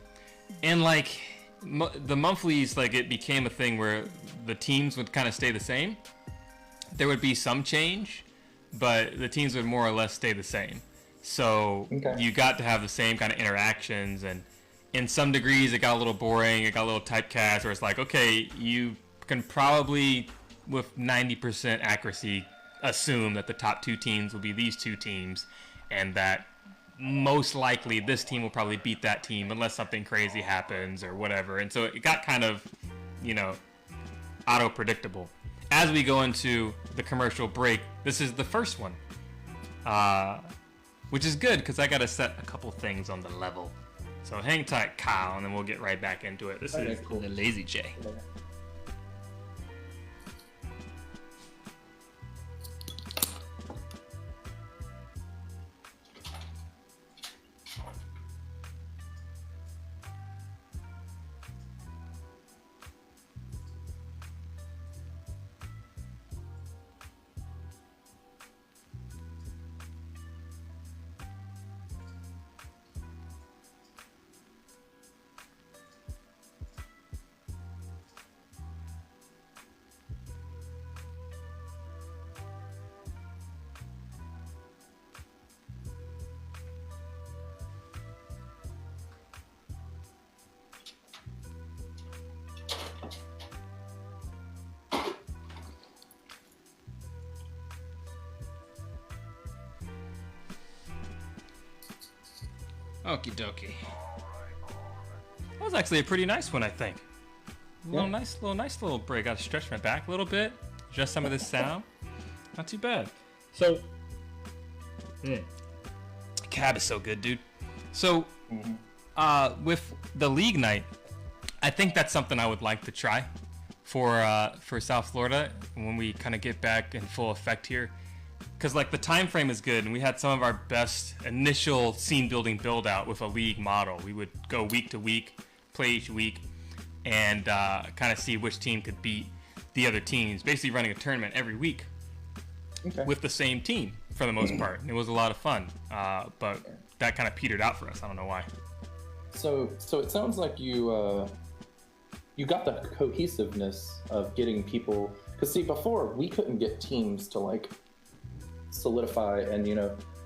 and like the monthlies, like it became a thing where the teams would kind of stay the same. There would be some change, but the teams would more or less stay the same. So you got to have the same kind of interactions, and in some degrees it got a little boring, it got a little typecast, where it's like, okay, you can probably with 90% accuracy assume that the top 2 teams will be these 2 teams, and that most likely this team will probably beat that team unless something crazy happens or whatever. And so it got kind of, auto predictable. As we go into the commercial break, this is the first one, which is good because I got to set a couple things on the level. So hang tight, Kyle, and then we'll get right back into it. This is cool. The Lazy J. Okie dokie. That was actually a pretty nice one, I think. Nice little break. Got to stretch my back a little bit, adjust some of this sound. Not too bad. So, cab is so good, dude. So, with the league night, I think that's something I would like to try for South Florida when we kind of get back in full effect here. Because like the time frame is good, and we had some of our best initial scene building build out with a league model. We would go week to week, play each week, and kind of see which team could beat the other teams. Basically running a tournament every week with the same team for the most part. And it was a lot of fun, but that kind of petered out for us. I don't know why. So it sounds like you got the cohesiveness of getting people. Because see, before we couldn't get teams to like solidify, and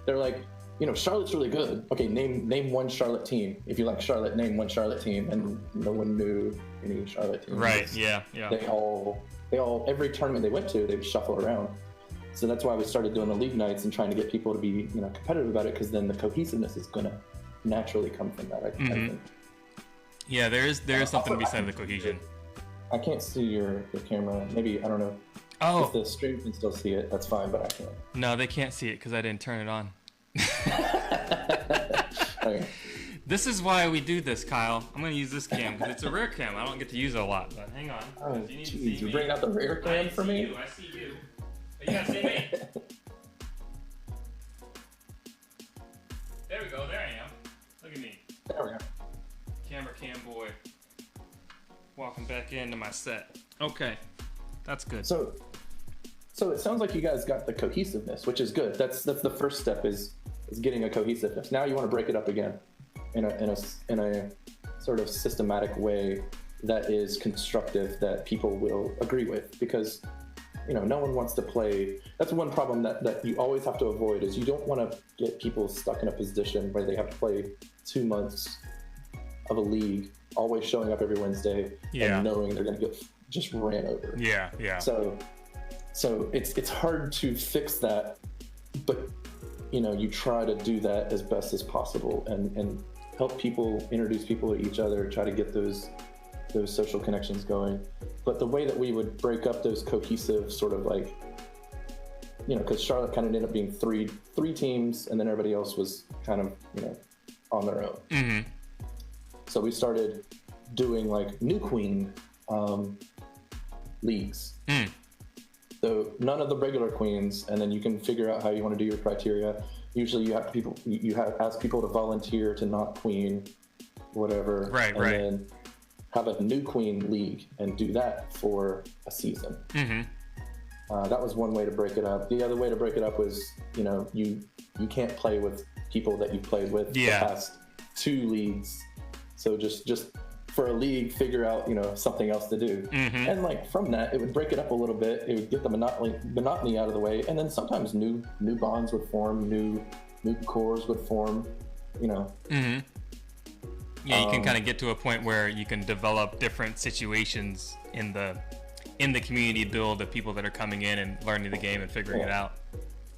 they're like, Charlotte's really good. Okay, name one Charlotte team. If you like Charlotte, name one Charlotte team, and no one knew any Charlotte teams. Right. Yeah. They all every tournament they went to, they would shuffle around. So that's why we started doing the league nights and trying to get people to be competitive about it, because then the cohesiveness is gonna naturally come from that. I think. Yeah, there is something to be said of the cohesion. I can't see your camera. Maybe, I don't know. Oh. If the stream can still see it, that's fine, but I can't. No, they can't see it because I didn't turn it on. Okay. This is why we do this, Kyle. I'm going to use this cam because it's a rear cam. I don't get to use it a lot, but hang on. Oh, jeez, you bring out the rear cam for me? I see you. But you got to see me. There we go. There I am. Look at me. There we go. Camera cam boy. Walking back into my set. Okay. That's good. So it sounds like you guys got the cohesiveness, which is good. That's the first step is getting a cohesiveness. Now you want to break it up again in a sort of systematic way that is constructive, that people will agree with, because no one wants to play. That's one problem that you always have to avoid, is you don't want to get people stuck in a position where they have to play 2 months of a league, always showing up every Wednesday and knowing they're going to get just ran over. Yeah. So it's hard to fix that, but you try to do that as best as possible and help people, introduce people to each other, try to get those social connections going. But the way that we would break up those cohesive sort of like, because Charlotte kind of ended up being three teams, and then everybody else was kind of on their own. Mm-hmm. So we started doing like new queen leagues. So none of the regular queens, and then you can figure out how you want to do your criteria. Usually you have ask people to volunteer to not queen, whatever. Right. Then have a new queen league and do that for a season. Mm-hmm. That was one way to break it up. The other way to break it up was, you can't play with people that you've played with the past 2 leagues. So just for a league, figure out, you know, something else to do. And like from that, it would break it up a little bit. It would get the monotony out of the way, and then sometimes new bonds would form, new cores would form, you know. Yeah, you can kind of get to a point where you can develop different situations in the community build of people that are coming in and learning the game and figuring it out.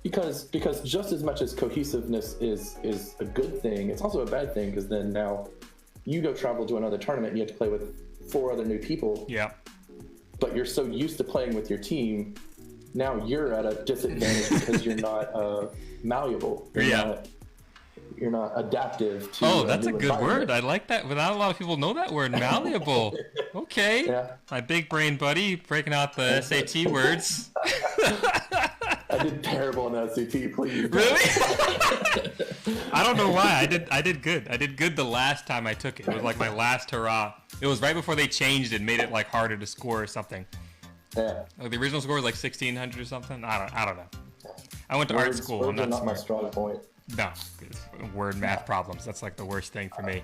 Because just as much as cohesiveness is a good thing, it's also a bad thing, because then now you go travel to another tournament and you have to play with 4 other new people. Yeah. But you're so used to playing with your team, now you're at a disadvantage because you're not malleable. You're not adaptive to. Oh, that's a good word. I like that. But not a lot of people know that word, malleable. Okay. Yeah. My big brain buddy breaking out the SAT words. I did terrible in SAT, please. Really? I don't know why. I did good. I did good the last time I took it. It was like my last hurrah. It was right before they changed it and made it like harder to score or something. Yeah. Like the original score was like 1600 or something. I don't know. I went to art school. Words are not my strong point. No, word math problems. That's like the worst thing for me.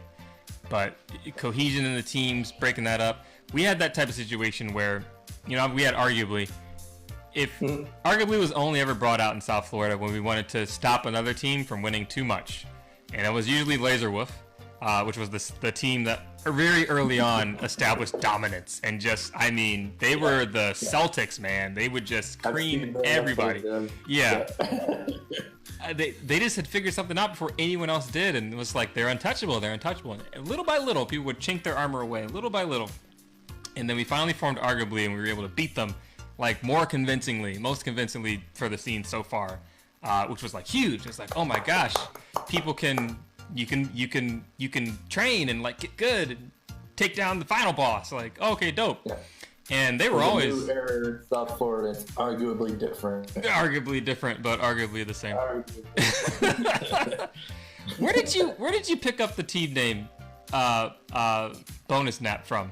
But cohesion in the teams, breaking that up. We had that type of situation where, you know, we had arguably was only ever brought out in South Florida when we wanted to stop another team from winning too much. And it was usually Laser Wolf, which was the team that very early on established dominance. And just, I mean, they were the Celtics, man. They would just cream everybody. Yeah. They just had figured something out before anyone else did, and it was like, they're untouchable. And little by little, people would chink their armor away, little by little. And then we finally formed arguably, and we were able to beat them, like, most convincingly for the scene so far, which was like huge. It's like, oh my gosh, people you can train and like get good and take down the final boss. Like, okay, dope. Yeah. And they were always new era South Florida. It's arguably different. Arguably different, but arguably the same. Where did you pick up the team name Bonus Nap from?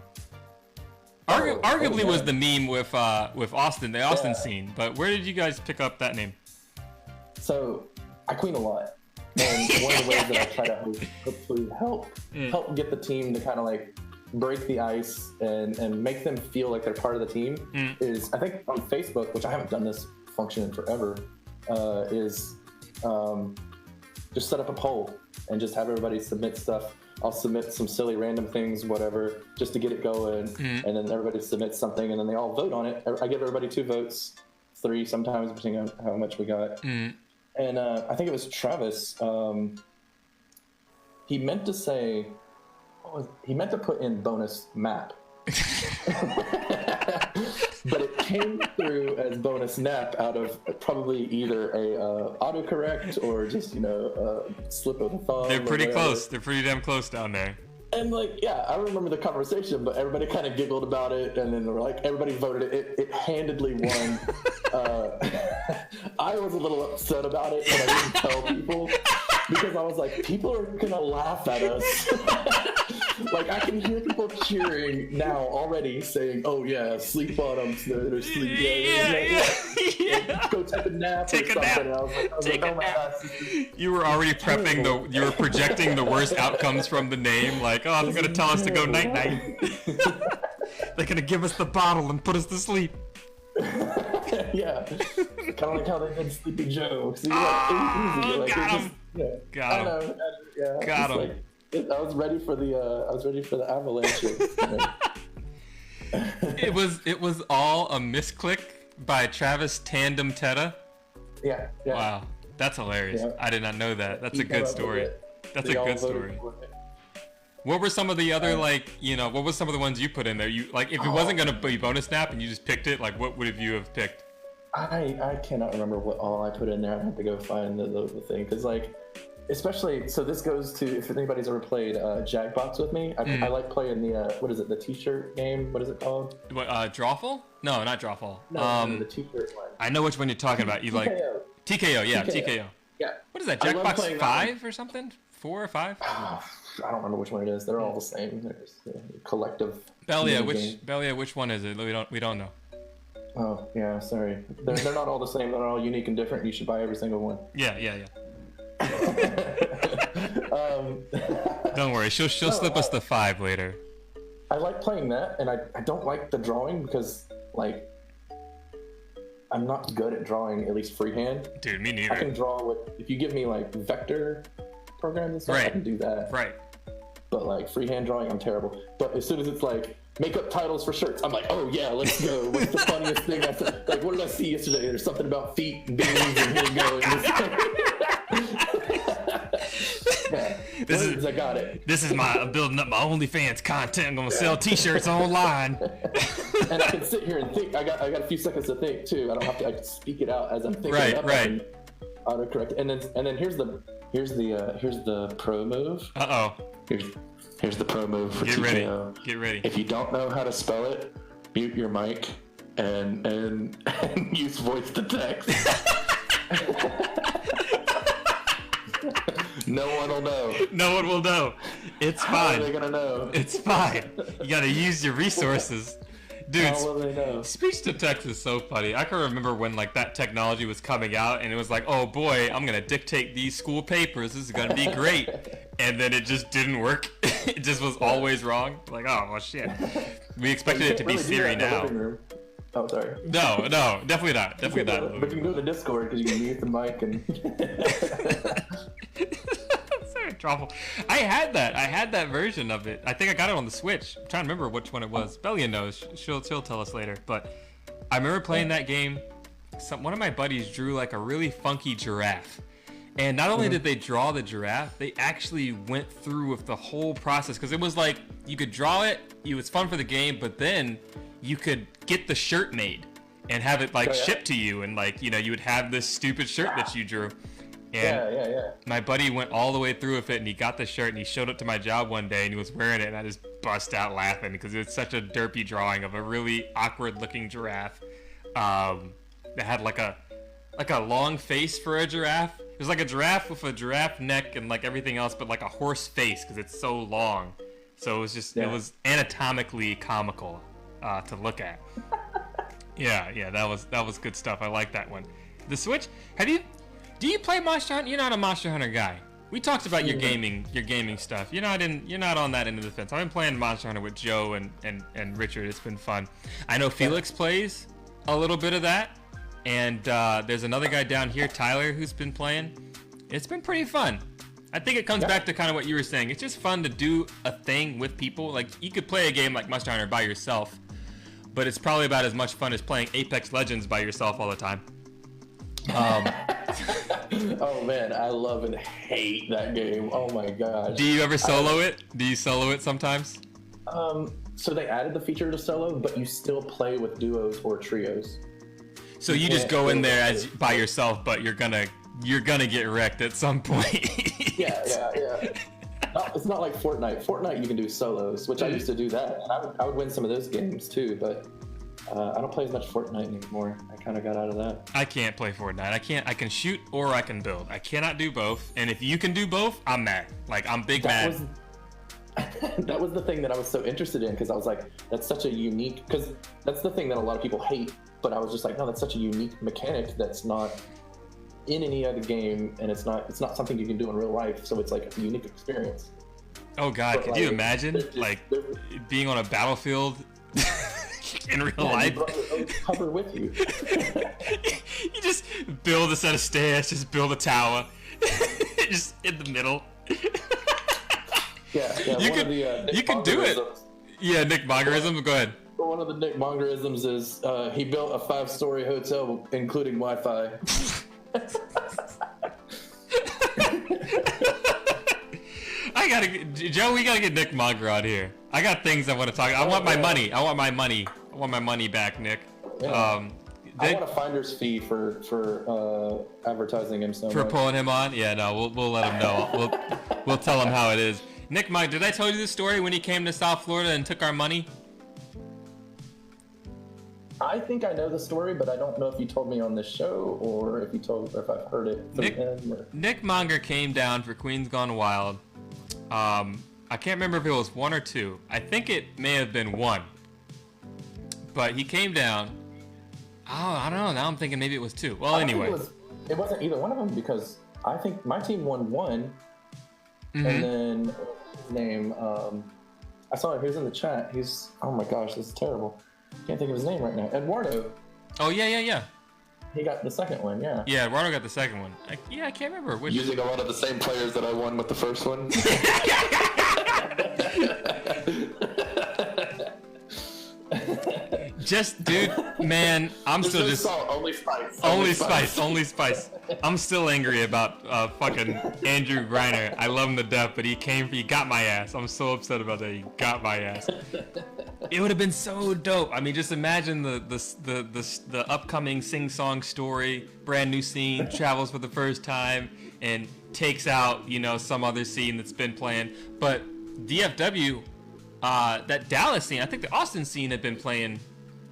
Arguably was the meme with Austin, the Austin scene. But where did you guys pick up that name? So I queen a lot, and one of the ways that I try to hopefully help get the team to kind of like break the ice and make them feel like they're part of the team is, I think on Facebook, which I haven't done this function in forever, is just set up a poll and just have everybody submit stuff. I'll submit some silly random things, whatever, just to get it going, and then everybody submits something, and then they all vote on it. I give everybody 2 votes, 3 sometimes, depending on how much we got. And I think it was Travis. He meant to say, he meant to put in bonus map. But it came through as bonus nap out of probably either a autocorrect or just, you know, a slip of the thumb. They're pretty close. They're pretty damn close down there. And like, yeah, I remember the conversation, but everybody kind of giggled about it, and then they were like, everybody voted it. It handedly won. I was a little upset about it, but I didn't tell people because I was like, people are gonna laugh at us. Like, I can hear people cheering now already, saying, "Oh yeah, sleep bottoms, or sleep, yeah. Go take a nap or something." And I was like, "Oh my gosh." You were already prepping you were projecting the worst outcomes from the name, like, "Oh, they're gonna tell us to go night night. They're gonna give us the bottle and put us to sleep." Yeah, kind of like how they did Sleepy Joe. So you're like, got him. Got him. Got him. Like, I was ready for the avalanche. It was all a misclick by Travis Tandem Teta. Yeah. Wow, that's hilarious. Yeah. I did not know that. That's a good story. That's a good story. What were some of the other, like, you know, what was some of the ones you put in there? You, like, if it wasn't going to be bonus nap and you just picked it, like, what would you have picked? I cannot remember what all I put in there. I have to go find the thing. Because, like, especially, so this goes to, if anybody's ever played Jackbox with me, I like playing the, what is it, the t-shirt game? What is it called? What, Drawful? No, not Drawful. No, the t-shirt one. I know which one you're talking about. You like TKO, yeah, TKO. Yeah. What is that, Jackbox 5 or something? 4 or 5? I don't remember which one it is. They're all the same. There's a collective. Belia, which one is it? We don't know. Oh yeah, sorry. They're not all the same. They're all unique and different. You should buy every single one. Yeah. Don't worry, she'll slip us the 5 later. I like playing that, and I don't like the drawing because, like, I'm not good at drawing, at least freehand. Dude, me neither. I can draw with, if you give me, like, vector programs and stuff, right. I can do that. Right. But, like, freehand drawing, I'm terrible. But as soon as it's, like, make up titles for shirts, I'm like, oh, yeah, let's go. What's the funniest thing I said? Like, what did I see yesterday? There's something about feet and beans, and here we go. I got it. This is I'm building up my OnlyFans content. I'm gonna sell T-shirts online. And I can sit here and think. I got a few seconds to think too. I don't have to. I can speak it out as I'm thinking. Right. Autocorrect. And then here's the pro move. Here's the pro move for TKO. Get ready. If you don't know how to spell it, mute your mic and use voice to text. No one will know. No one will know. It's fine. How are they gonna know? It's fine. You gotta use your resources. Dude, how will they know? Speech to text is so funny. I can remember when like that technology was coming out and it was like, oh boy, I'm gonna dictate these school papers. This is gonna be great. And then it just didn't work. It just was always wrong. Like, oh well shit. We expected it to be Siri now. Oh, sorry. No, definitely not. Definitely not. But you can go to Discord because you can mute the mic and. Sorry, trouble. I had that version of it. I think I got it on the Switch. I'm trying to remember which one it was. Bellion knows. She'll tell us later. But I remember playing that game. One of my buddies drew like a really funky giraffe. And not only did they draw the giraffe, they actually went through with the whole process because it was like you could draw it. It was fun for the game, but then you could get the shirt made and have it like shipped to you, and like you would have this stupid shirt that you drew. And yeah. My buddy went all the way through with it, and he got the shirt, and he showed up to my job one day, and he was wearing it, and I just bust out laughing because it's such a derpy drawing of a really awkward-looking giraffe that had like a long face for a giraffe. It was like a giraffe with a giraffe neck and like everything else, but like a horse face because it's so long. So it was just it was anatomically comical to look at. Yeah, that was good stuff. I like that one. The Switch. Do you play Monster Hunter? You're not a Monster Hunter guy. We talked about your gaming stuff. You're not on that end of the fence. I've been playing Monster Hunter with Joe and Richard. It's been fun. I know Felix plays a little bit of that, and there's another guy down here, Tyler, who's been playing. It's been pretty fun. I think it comes back to kind of what you were saying. It's just fun to do a thing with people. Like you could play a game like Monster Hunter by yourself, but it's probably about as much fun as playing Apex Legends by yourself all the time. Oh man, I love and hate that game. Oh my gosh. Do you ever solo it? Do you solo it sometimes? So they added the feature to solo, but you still play with duos or trios. So you just go in there as by yourself, but you're gonna get wrecked at some point. Yeah. It's not like Fortnite. Fortnite you can do solos, which I used to do that, and I would win some of those games too, but I don't play as much Fortnite anymore. I kind of got out of that. I can't play Fortnite. I can shoot or I can build. I cannot do both. And if you can do both, I'm mad. Like I'm mad. That was the thing that I was so interested in because I was like, that's such a unique. Because that's the thing that a lot of people hate. But I was just like, no, that's such a unique mechanic that's not in any other game, and it's not something you can do in real life. So it's like a unique experience. Oh God, could you imagine being on a battlefield? In real life, cover with you. You just build a set of stairs, just build a tower, just in the middle. Yeah. You could do it. Yeah, Nick Mongerism. Go ahead. One of the Nick Mongerisms is he built a 5-story hotel including Wi-Fi. Joe, we gotta get Nick Monger on here. I got things I want to talk. I want my money. I want my money back, Nick. Yeah. I want a finder's fee for advertising him so for much. Pulling him on. Yeah, no, we'll let him know. We'll tell him how it is. Nick Monger, did I tell you the story when he came to South Florida and took our money? I think I know the story, but I don't know if you told me on this show or if I've heard it from him. Nick Monger came down for Queens Gone Wild. I can't remember if it was 1 or 2. I think it may have been 1. But he came down. Oh, I don't know. Now I'm thinking maybe it was 2. Well, anyway. It wasn't either one of them because I think my team won one, and then his name. I saw it. He was in the chat. He's oh my gosh, this is terrible. Can't think of his name right now. Eduardo. Oh yeah. He got the second one. Yeah. Yeah, Eduardo got the second one. I can't remember which. Using a lot of the same players that I won with the first one. Just, dude, man, I'm still just salt, only spice. Only spice. I'm still angry about fucking Andrew Griner. I love him to death, but he got my ass. I'm so upset about that. He got my ass. It would have been so dope. I mean, just imagine the upcoming sing-song story, brand new scene, travels for the first time, and takes out, some other scene that's been playing. But DFW, that Dallas scene, I think the Austin scene had been playing.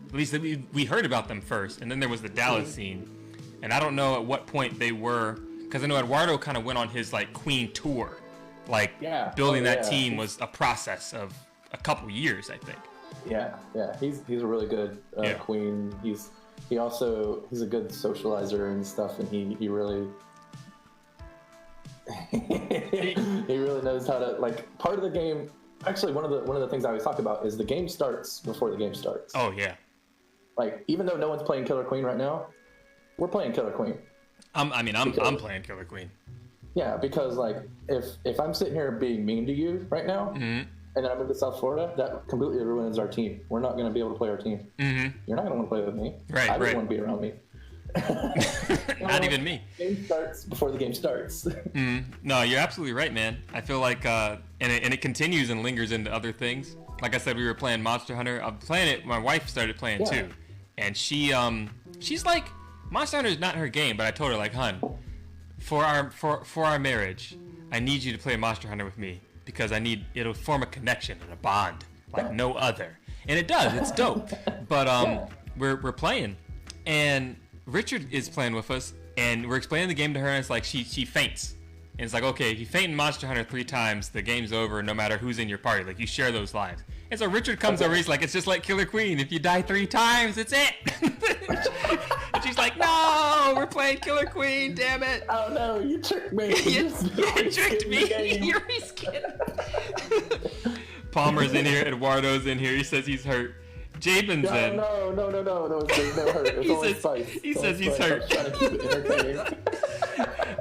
At least we heard about them first, and then there was the Dallas scene, and I don't know at what point they were, because I know Eduardo kind of went on his Queen tour, building that team was a process of a couple years, I think. Yeah, he's a really good Queen. He's a good socializer and stuff, and he really he really knows how to part of the game. Actually, one of the things I always talk about is the game starts before the game starts. Oh yeah. Even though no one's playing Killer Queen right now, we're playing Killer Queen. I'm playing Killer Queen. Yeah, because if I'm sitting here being mean to you right now, and then I move to South Florida, that completely ruins our team. We're not going to be able to play our team. You're not going to want to play with me. Right. I don't want to be around me. Not even me. The game starts before the game starts. No, you're absolutely right, man. I feel like, and it continues and lingers into other things. Like I said, we were playing Monster Hunter. I'm playing it. My wife started playing too, and she's like, Monster Hunter is not her game. But I told her hun, for our marriage, I need you to play Monster Hunter with me because it'll form a connection and a bond like no other. And it does. It's dope. But we're playing, and Richard is playing with us, and we're explaining the game to her, and it's like she faints. And it's like, okay, if you faint in Monster Hunter 3 times, the game's over no matter who's in your party. You share those lives. And so Richard comes over, he's like, it's just like Killer Queen. If you die 3 times, it's it. And she's like, no, we're playing Killer Queen, damn it. Oh no, you tricked me. You tricked me. You're reskin. Palmer's in here, Eduardo's in here, he says he's hurt. Jabin's in. No, there's no hurt. He says he's hurt. Trying to keep it entertaining.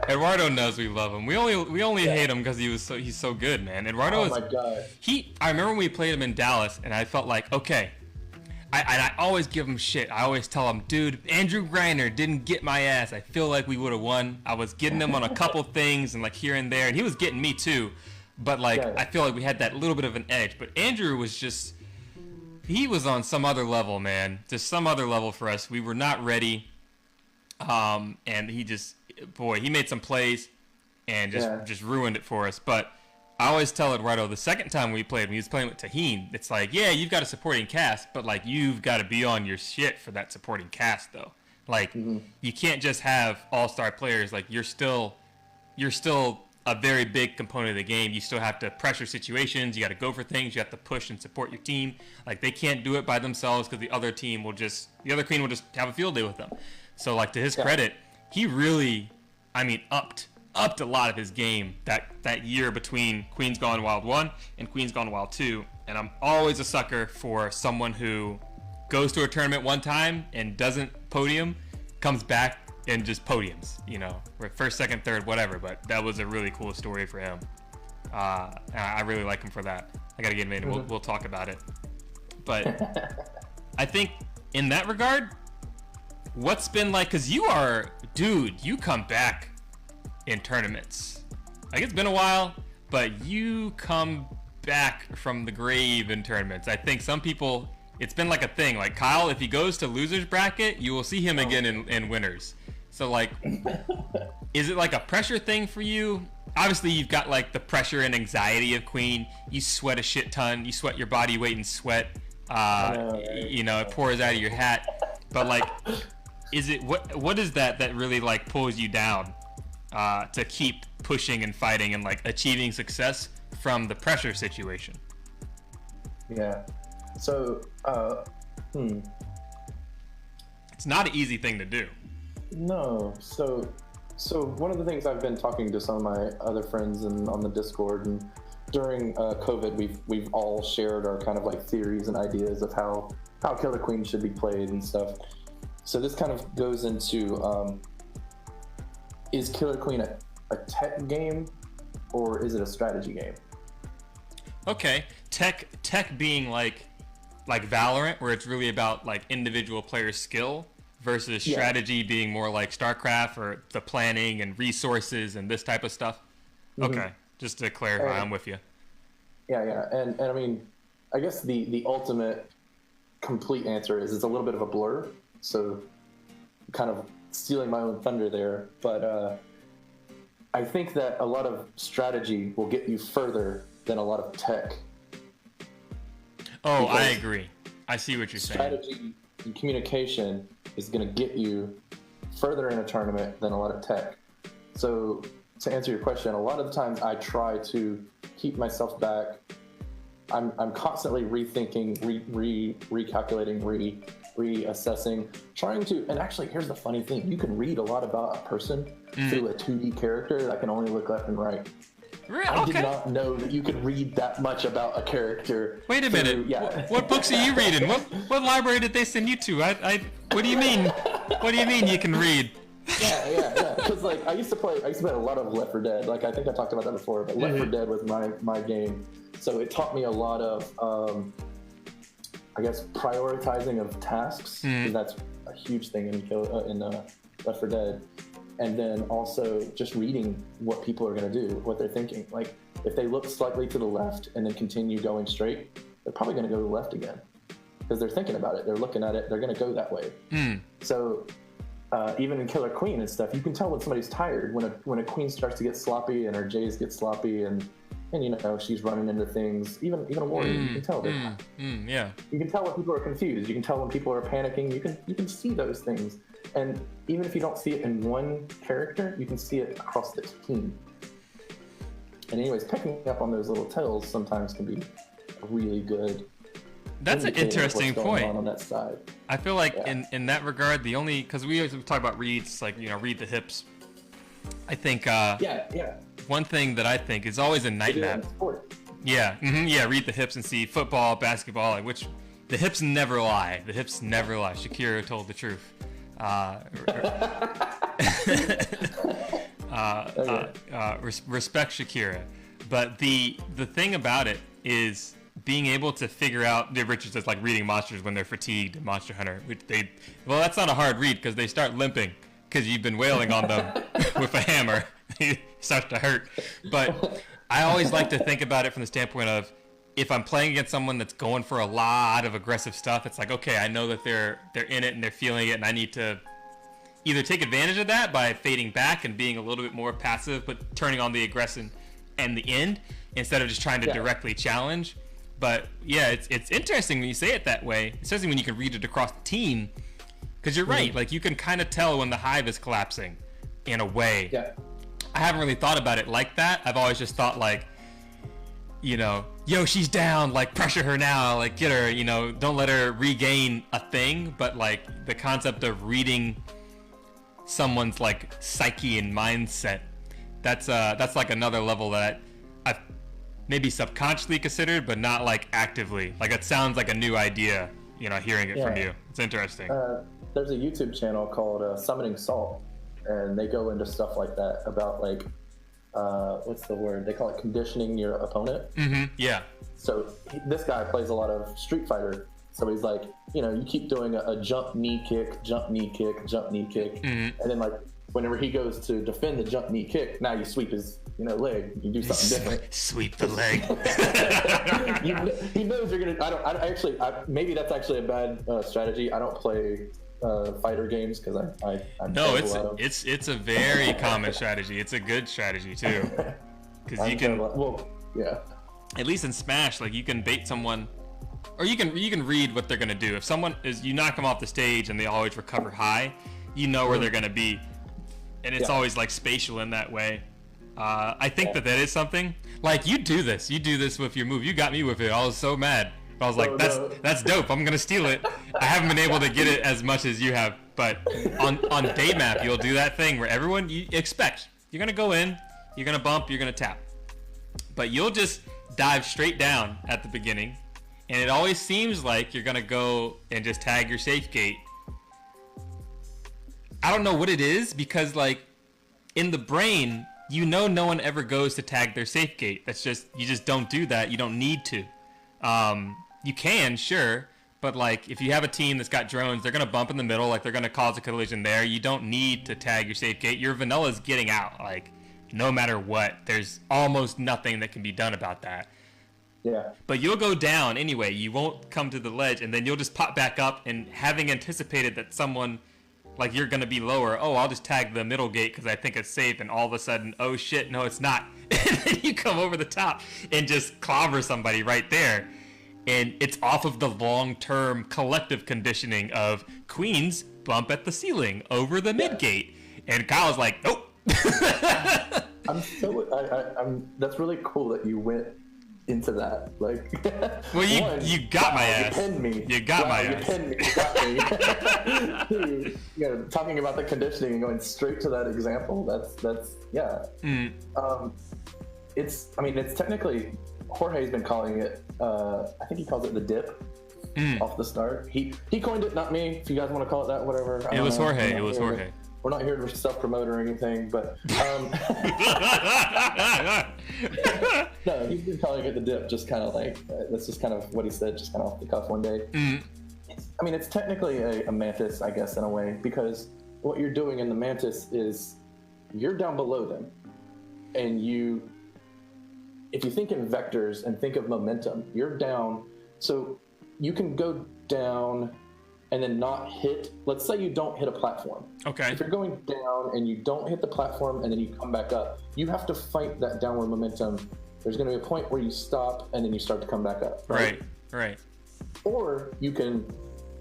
Eduardo knows we love him. We only hate him because he's so good, man. Eduardo oh my God. I remember when we played him in Dallas, and I felt like, okay. I always give him shit. I always tell him, dude, Andrew Griner didn't get my ass. I feel like we would have won. I was getting him on a couple things and here and there, and he was getting me too. But I feel like we had that little bit of an edge. But Andrew was just. He was on some other level, man. Just some other level for us. We were not ready. And he made some plays and just ruined it for us. But I always tell Eduardo, the second time we played, when he was playing with Taheen, it's like, yeah, you've got a supporting cast, but you've got to be on your shit for that supporting cast, though. You can't just have all-star players. You're still a very big component of the game. You still have to pressure situations. You got to go for things. You have to push and support your team. They can't do it by themselves because the other queen will just have a field day with them. So to his credit, he really, upped a lot of his game that year between Queen's Gone Wild 1 and Queen's Gone Wild 2. And I'm always a sucker for someone who goes to a tournament one time and doesn't podium, comes back and just podiums, first, second, third, whatever. But that was a really cool story for him. I really like him for that. I got to get him in. We'll talk about it. But I think in that regard, what's been because you come back in tournaments. It's been a while, but you come back from the grave in tournaments. I think some people, it's been a thing. Kyle, if he goes to losers bracket, you will see him again in winners. So is it a pressure thing for you? Obviously you've got the pressure and anxiety of Queen. You sweat a shit ton. You sweat your body weight in sweat. It pours out of your hat. But is it what is that really pulls you down to keep pushing and fighting and achieving success from the pressure situation? Yeah. So it's not an easy thing to do. No. So So one of the things I've been talking to some of my other friends and on the Discord, and during COVID, we've all shared our kind of like theories and ideas of how Killer Queen should be played and stuff. So this kind of goes into is Killer Queen a tech game or is it a strategy game? Okay, tech being like Valorant, where it's really about like individual player skill, versus strategy being more like StarCraft or the planning and resources and this type of stuff. Mm-hmm. Okay, just to clarify, I'm with you. Yeah, and I mean, I guess the ultimate complete answer is it's a little bit of a blur. So, kind of stealing my own thunder there, but I think that a lot of strategy will get you further than a lot of tech. Oh, Because I agree. I see what you're saying. strategy and communication is going to get you further in a tournament than a lot of tech. So to answer your question, a lot of the times I try to keep myself back. I'm constantly rethinking, recalculating, reassessing, trying to, and actually here's the funny thing, you can read a lot about a person through a 2D character that can only look left and right. Really? I Okay. did not know that you could read that much about a character. Wait a through- minute. Yeah. What books are you reading? What library did they send you to? What do you mean? What do you mean you can read? Yeah. Because like I used to play a lot of Left 4 Dead. Like I think I talked about that before, but Left 4 Dead was my game. So it taught me a lot of, I guess, prioritizing of tasks. 'Cause that's a huge thing in Left 4 Dead. And then also just reading what people are going to do, what they're thinking. Like if they look slightly to the left and then continue going straight, they're probably going to go left again because they're thinking about it. They're looking at it. They're going to go that way. So even in Killer Queen and stuff, you can tell when somebody's tired when a queen starts to get sloppy and her Jays get sloppy and you know she's running into things. Even a warrior, you can tell. Yeah. You can tell when people are confused. You can tell when people are panicking. You can see those things. And even if you don't see it in one character, you can see it across the team. And anyways, picking up on those little tells sometimes can be a really good. That's an indicator of what's interesting going point. on that side. I feel like in that regard, the only, because we always talk about reads, like, you know, read the hips. I think Yeah. one thing that I think is always a night Do that map. in sport. Yeah, read the hips and see football, basketball, like which the hips never lie. The hips never lie. Shakira told the truth. Respect Shakira, but the thing about it is being able to figure out. Richard says like reading monsters when they're fatigued in Monster Hunter. Well, that's not a hard read because they start limping because you've been wailing on them with a hammer. It starts to hurt. But I always like to think about it from the standpoint of if I'm playing against someone that's going for a lot of aggressive stuff, it's like, okay, I know that they're in it and they're feeling it, and I need to either take advantage of that by fading back and being a little bit more passive, but turning on the aggression and the end instead of just trying to directly challenge. But yeah, it's interesting when you say it that way, especially when you can read it across the team, because you're right. Like you can kind of tell when the hive is collapsing in a way. Yeah. I haven't really thought about it like that. I've always just thought like, you know, yo, she's down, like pressure her now, like get her, you know, don't let her regain a thing. But like the concept of reading someone's like psyche and mindset, that's like another level that I've maybe subconsciously considered, but not like actively. Like it sounds like a new idea, you know, hearing it from you. It's interesting. There's a YouTube channel called Summoning Salt, and they go into stuff like that about like what's the word? They call it conditioning your opponent. Yeah. So this guy plays a lot of Street Fighter. So he's like, you know, you keep doing a jump knee kick, jump knee kick, jump knee kick, and then like whenever he goes to defend the jump knee kick, now you sweep his leg. You do something different. Sweep the leg. He knows you're gonna. Maybe that's actually a bad strategy. I don't play fighter games because I No, play a lot of. it's a very common strategy. It's a good strategy too, because you can, yeah. at least in Smash, like you can bait someone, or you can read what they're gonna do. If someone is, you knock them off the stage and they always recover high, you know where they're gonna be, and it's always like spatial in that way. I think that is something. Like you do this with your move. You got me with it. I was so mad. I was like, that's dope. I'm gonna steal it. I haven't been able to get it as much as you have. But on day map, you'll do that thing where everyone you expect you're gonna go in, you're gonna bump, you're gonna tap, but you'll just dive straight down at the beginning, and it always seems like you're gonna go and just tag your safe gate. I don't know what it is, because like in the brain, you know, no one ever goes to tag their safe gate. That's just, you just don't do that. You don't need to. You can, sure, but like if you have a team that's got drones, they're gonna bump in the middle, like they're gonna cause a collision there. You don't need to tag your safe gate. Your vanilla's getting out, like no matter what. There's almost nothing that can be done about that. Yeah. But you'll go down anyway. You won't come to the ledge, and then you'll just pop back up, and having anticipated that someone, like you're gonna be lower, oh, I'll just tag the middle gate because I think it's safe, and all of a sudden, oh shit, no, it's not. And then you come over the top and just clobber somebody right there. And it's off of the long-term collective conditioning of queens bump at the ceiling over the mid gate. And Kyle's like, nope. I'm that's really cool that you went into that. Like, well, you got my ass. You pinned me. You got my ass. You pinned me. You got me. You know, talking about the conditioning and going straight to that example. That's yeah. It's technically, Jorge's been calling it. I think he calls it the dip off the start. He coined it, not me. If you guys want to call it that, whatever. It was Jorge. It was Jorge. We're not here to self-promote or anything, but no, he's been calling it the dip. Just kind of like that's just kind of what he said, just kind of off the cuff one day. It's technically a mantis, I guess, in a way, because what you're doing in the mantis is you're down below them, and if you think in vectors and think of momentum, you're down, so you can go down and then not hit, let's say you don't hit a platform. Okay. If you're going down and you don't hit the platform and then you come back up, you have to fight that downward momentum. There's going to be a point where you stop and then you start to come back up. Right. Or you can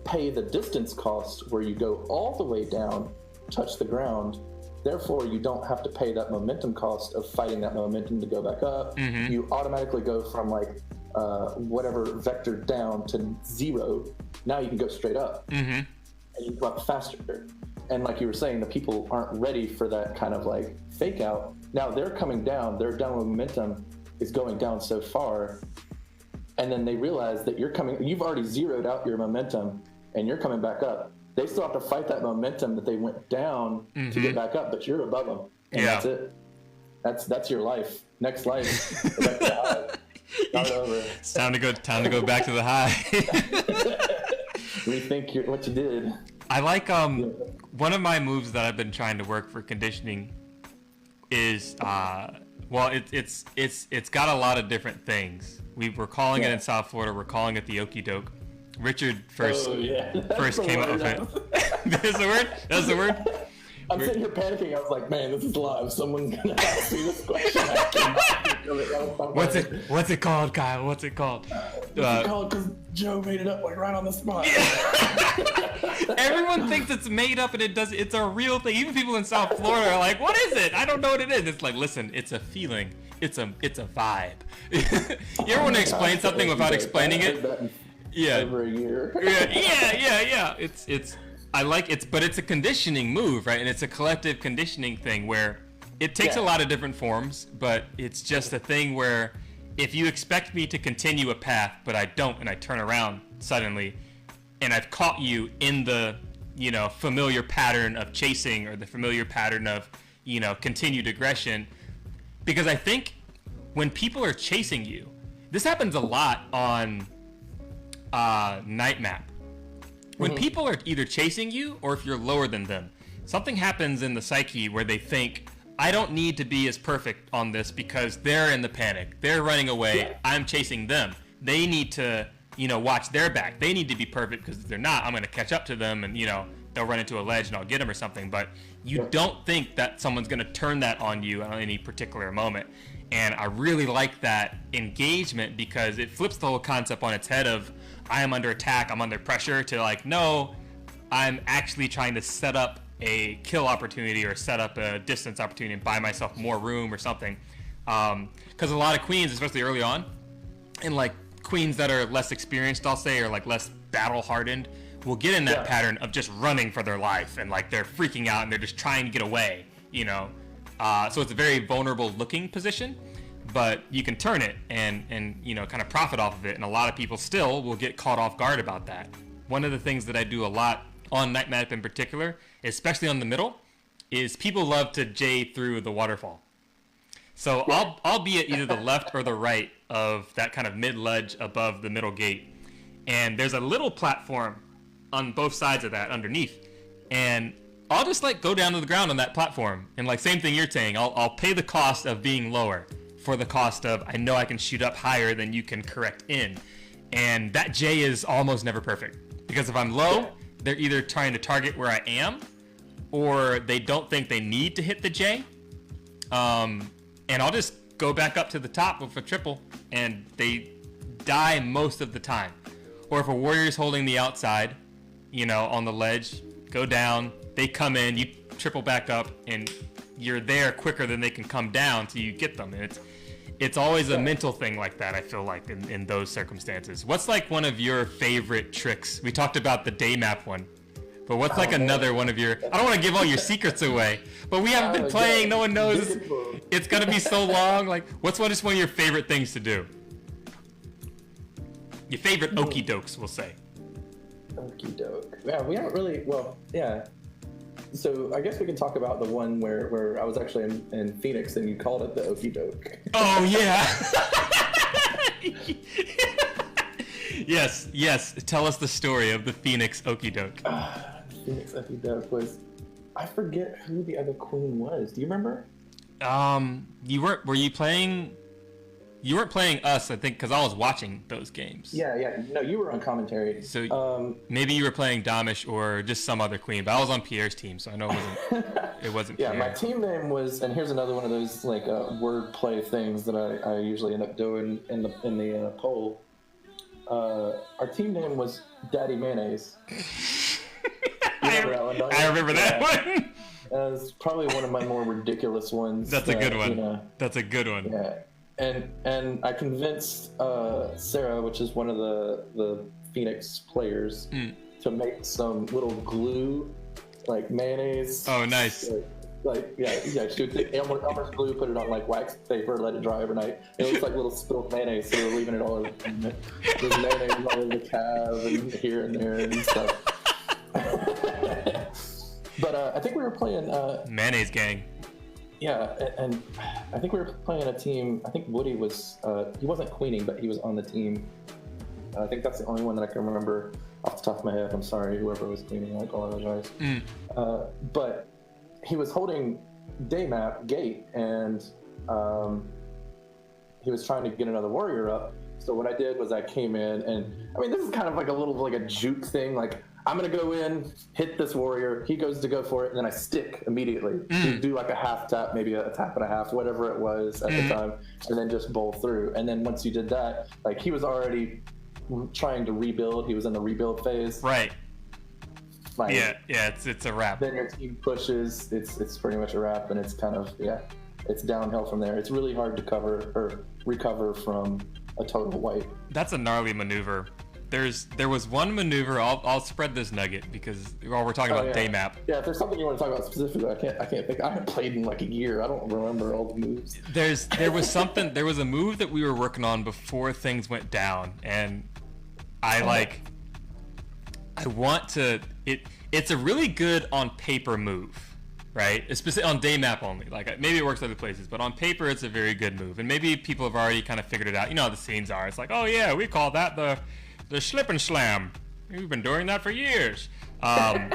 pay the distance cost where you go all the way down, touch the ground. Therefore, you don't have to pay that momentum cost of fighting that momentum to go back up. You automatically go from like whatever vector down to 0. Now you can go straight up, and you can go up faster. And like you were saying, the people aren't ready for that kind of like fake out. Now they're coming down, their downward momentum is going down so far, and then they realize that you've already zeroed out your momentum, and you're coming back up. They still have to fight that momentum that they went down to get back up, but you're above them, and that's it. That's your life. Next life. Go back to the high. Start over. It's time to go back to the high. Rethink what you did. I like one of my moves that I've been trying to work for conditioning is it's got a lot of different things. We're calling it in South Florida. We're calling it the okie doke. Richard first came up with it. That's the word. That's the word. I'm sitting here panicking. I was like, man, this is live. Someone's gonna ask me this question. What's it called, Kyle? What's it called? It's called because Joe made it up like right on the spot. Everyone thinks it's made up, and it's a real thing. Even people in South Florida are like, what is it? I don't know what it is. It's like, listen, it's a feeling. It's a vibe. You ever want to explain something without explaining it? Over a year. Yeah. But it's a conditioning move, right? And it's a collective conditioning thing where it takes a lot of different forms, but it's just a thing where if you expect me to continue a path, but I don't, and I turn around suddenly, and I've caught you in the, familiar pattern of chasing or the familiar pattern of, continued aggression, because I think when people are chasing you, this happens a lot on night map. When people are either chasing you or if you're lower than them, something happens in the psyche where they think, I don't need to be as perfect on this because they're in the panic. They're running away. Yeah. I'm chasing them. They need to, watch their back. They need to be perfect because if they're not, I'm going to catch up to them and, they'll run into a ledge and I'll get them or something. But you don't think that someone's going to turn that on you at any particular moment. And I really like that engagement because it flips the whole concept on its head of, I am under attack, I'm under pressure, to like, no, I'm actually trying to set up a kill opportunity or set up a distance opportunity and buy myself more room or something. Because a lot of queens, especially early on, and like queens that are less experienced, I'll say, or like less battle hardened, will get in that pattern of just running for their life, and like they're freaking out and they're just trying to get away, you know. So it's a very vulnerable looking position, but you can turn it and you know, kind of profit off of it, and a lot of people still will get caught off guard about that. One of the things that I do a lot on Night Map in particular, especially on the middle, is people love to J through the waterfall. So I'll be at either the left or the right of that kind of mid ledge above the middle gate, and there's a little platform on both sides of that underneath, and I'll just like go down to the ground on that platform, and like same thing you're saying, I'll pay the cost of being lower for the cost of I know I can shoot up higher than you can correct in, and that J is almost never perfect, because if I'm low, they're either trying to target where I am, or they don't think they need to hit the J, and I'll just go back up to the top with a triple, and they die most of the time. Or if a warrior's holding the outside, you know, on the ledge, go down, they come in, you triple back up, and you're there quicker than they can come down till you get them. And it's always a mental thing like that, I feel like, in those circumstances. What's like one of your favorite tricks? We talked about the day map one, but what's like another one of your, I don't want to give all your secrets away, but we haven't been playing, no one knows. It's going to be so long. Like, what's just one of your favorite things to do? Your favorite okie dokes, we'll say. Okie doke. Yeah, we haven't really, well, yeah. So I guess we can talk about the one where I was actually in Phoenix and you called it the okie doke. Oh, yeah. Yes. Tell us the story of the Phoenix okie doke. Phoenix okie doke was, I forget who the other queen was. Do you remember? Were you playing? You weren't playing us, I think, because I was watching those games. Yeah. No, you were on commentary. So maybe you were playing Damish or just some other queen, but I was on Pierre's team, so I know it wasn't Yeah, Pierre. my team name was, and here's another one of those like wordplay things that I usually end up doing in the poll. Our team name was Daddy Mayonnaise. I remember that one. It was probably one of my more ridiculous ones. That's a good one. You know, That's a good one. yeah. And I convinced Sarah, which is one of the Phoenix players, to make some little glue, like mayonnaise. Oh, nice. She would take Elmer's glue, put it on like wax paper, let it dry overnight. It looks like little spilled mayonnaise, so we're leaving it all over. There's mayonnaise all over the calf and here and there and stuff. But I think we were playing Mayonnaise gang. Yeah, and I think we were playing a team. I think Woody was, he wasn't queening, but he was on the team. I think that's the only one that I can remember off the top of my head. I'm sorry, whoever was queening, I apologize. But he was holding day map gate, and he was trying to get another warrior up. So what I did was I came in, and I mean, this is kind of like a little, like a juke thing. Like, I'm going to go in, hit this warrior. He goes to go for it, and then I stick immediately. You do like a half tap, maybe a tap and a half, whatever it was at the time, and then just bowl through. And then once you did that, like, he was already trying to rebuild. He was in the rebuild phase. Right. Like, Yeah, it's a wrap. Then your team pushes. It's pretty much a wrap, and it's kind of, it's downhill from there. It's really hard to cover or recover from a total wipe. That's a gnarly maneuver. There was one maneuver. I'll spread this nugget because while we're talking about day map. Yeah, if there's something you want to talk about specifically, I can't think. I haven't played in like a year. I don't remember all the moves. There was a move that we were working on before things went down, and it's a really good on paper move, right? Especially on day map only. Like, maybe it works other places, but on paper it's a very good move, and maybe people have already kind of figured it out. You know how the scenes are. It's like, oh yeah, we call that the slip and slam. We've been doing that for years. I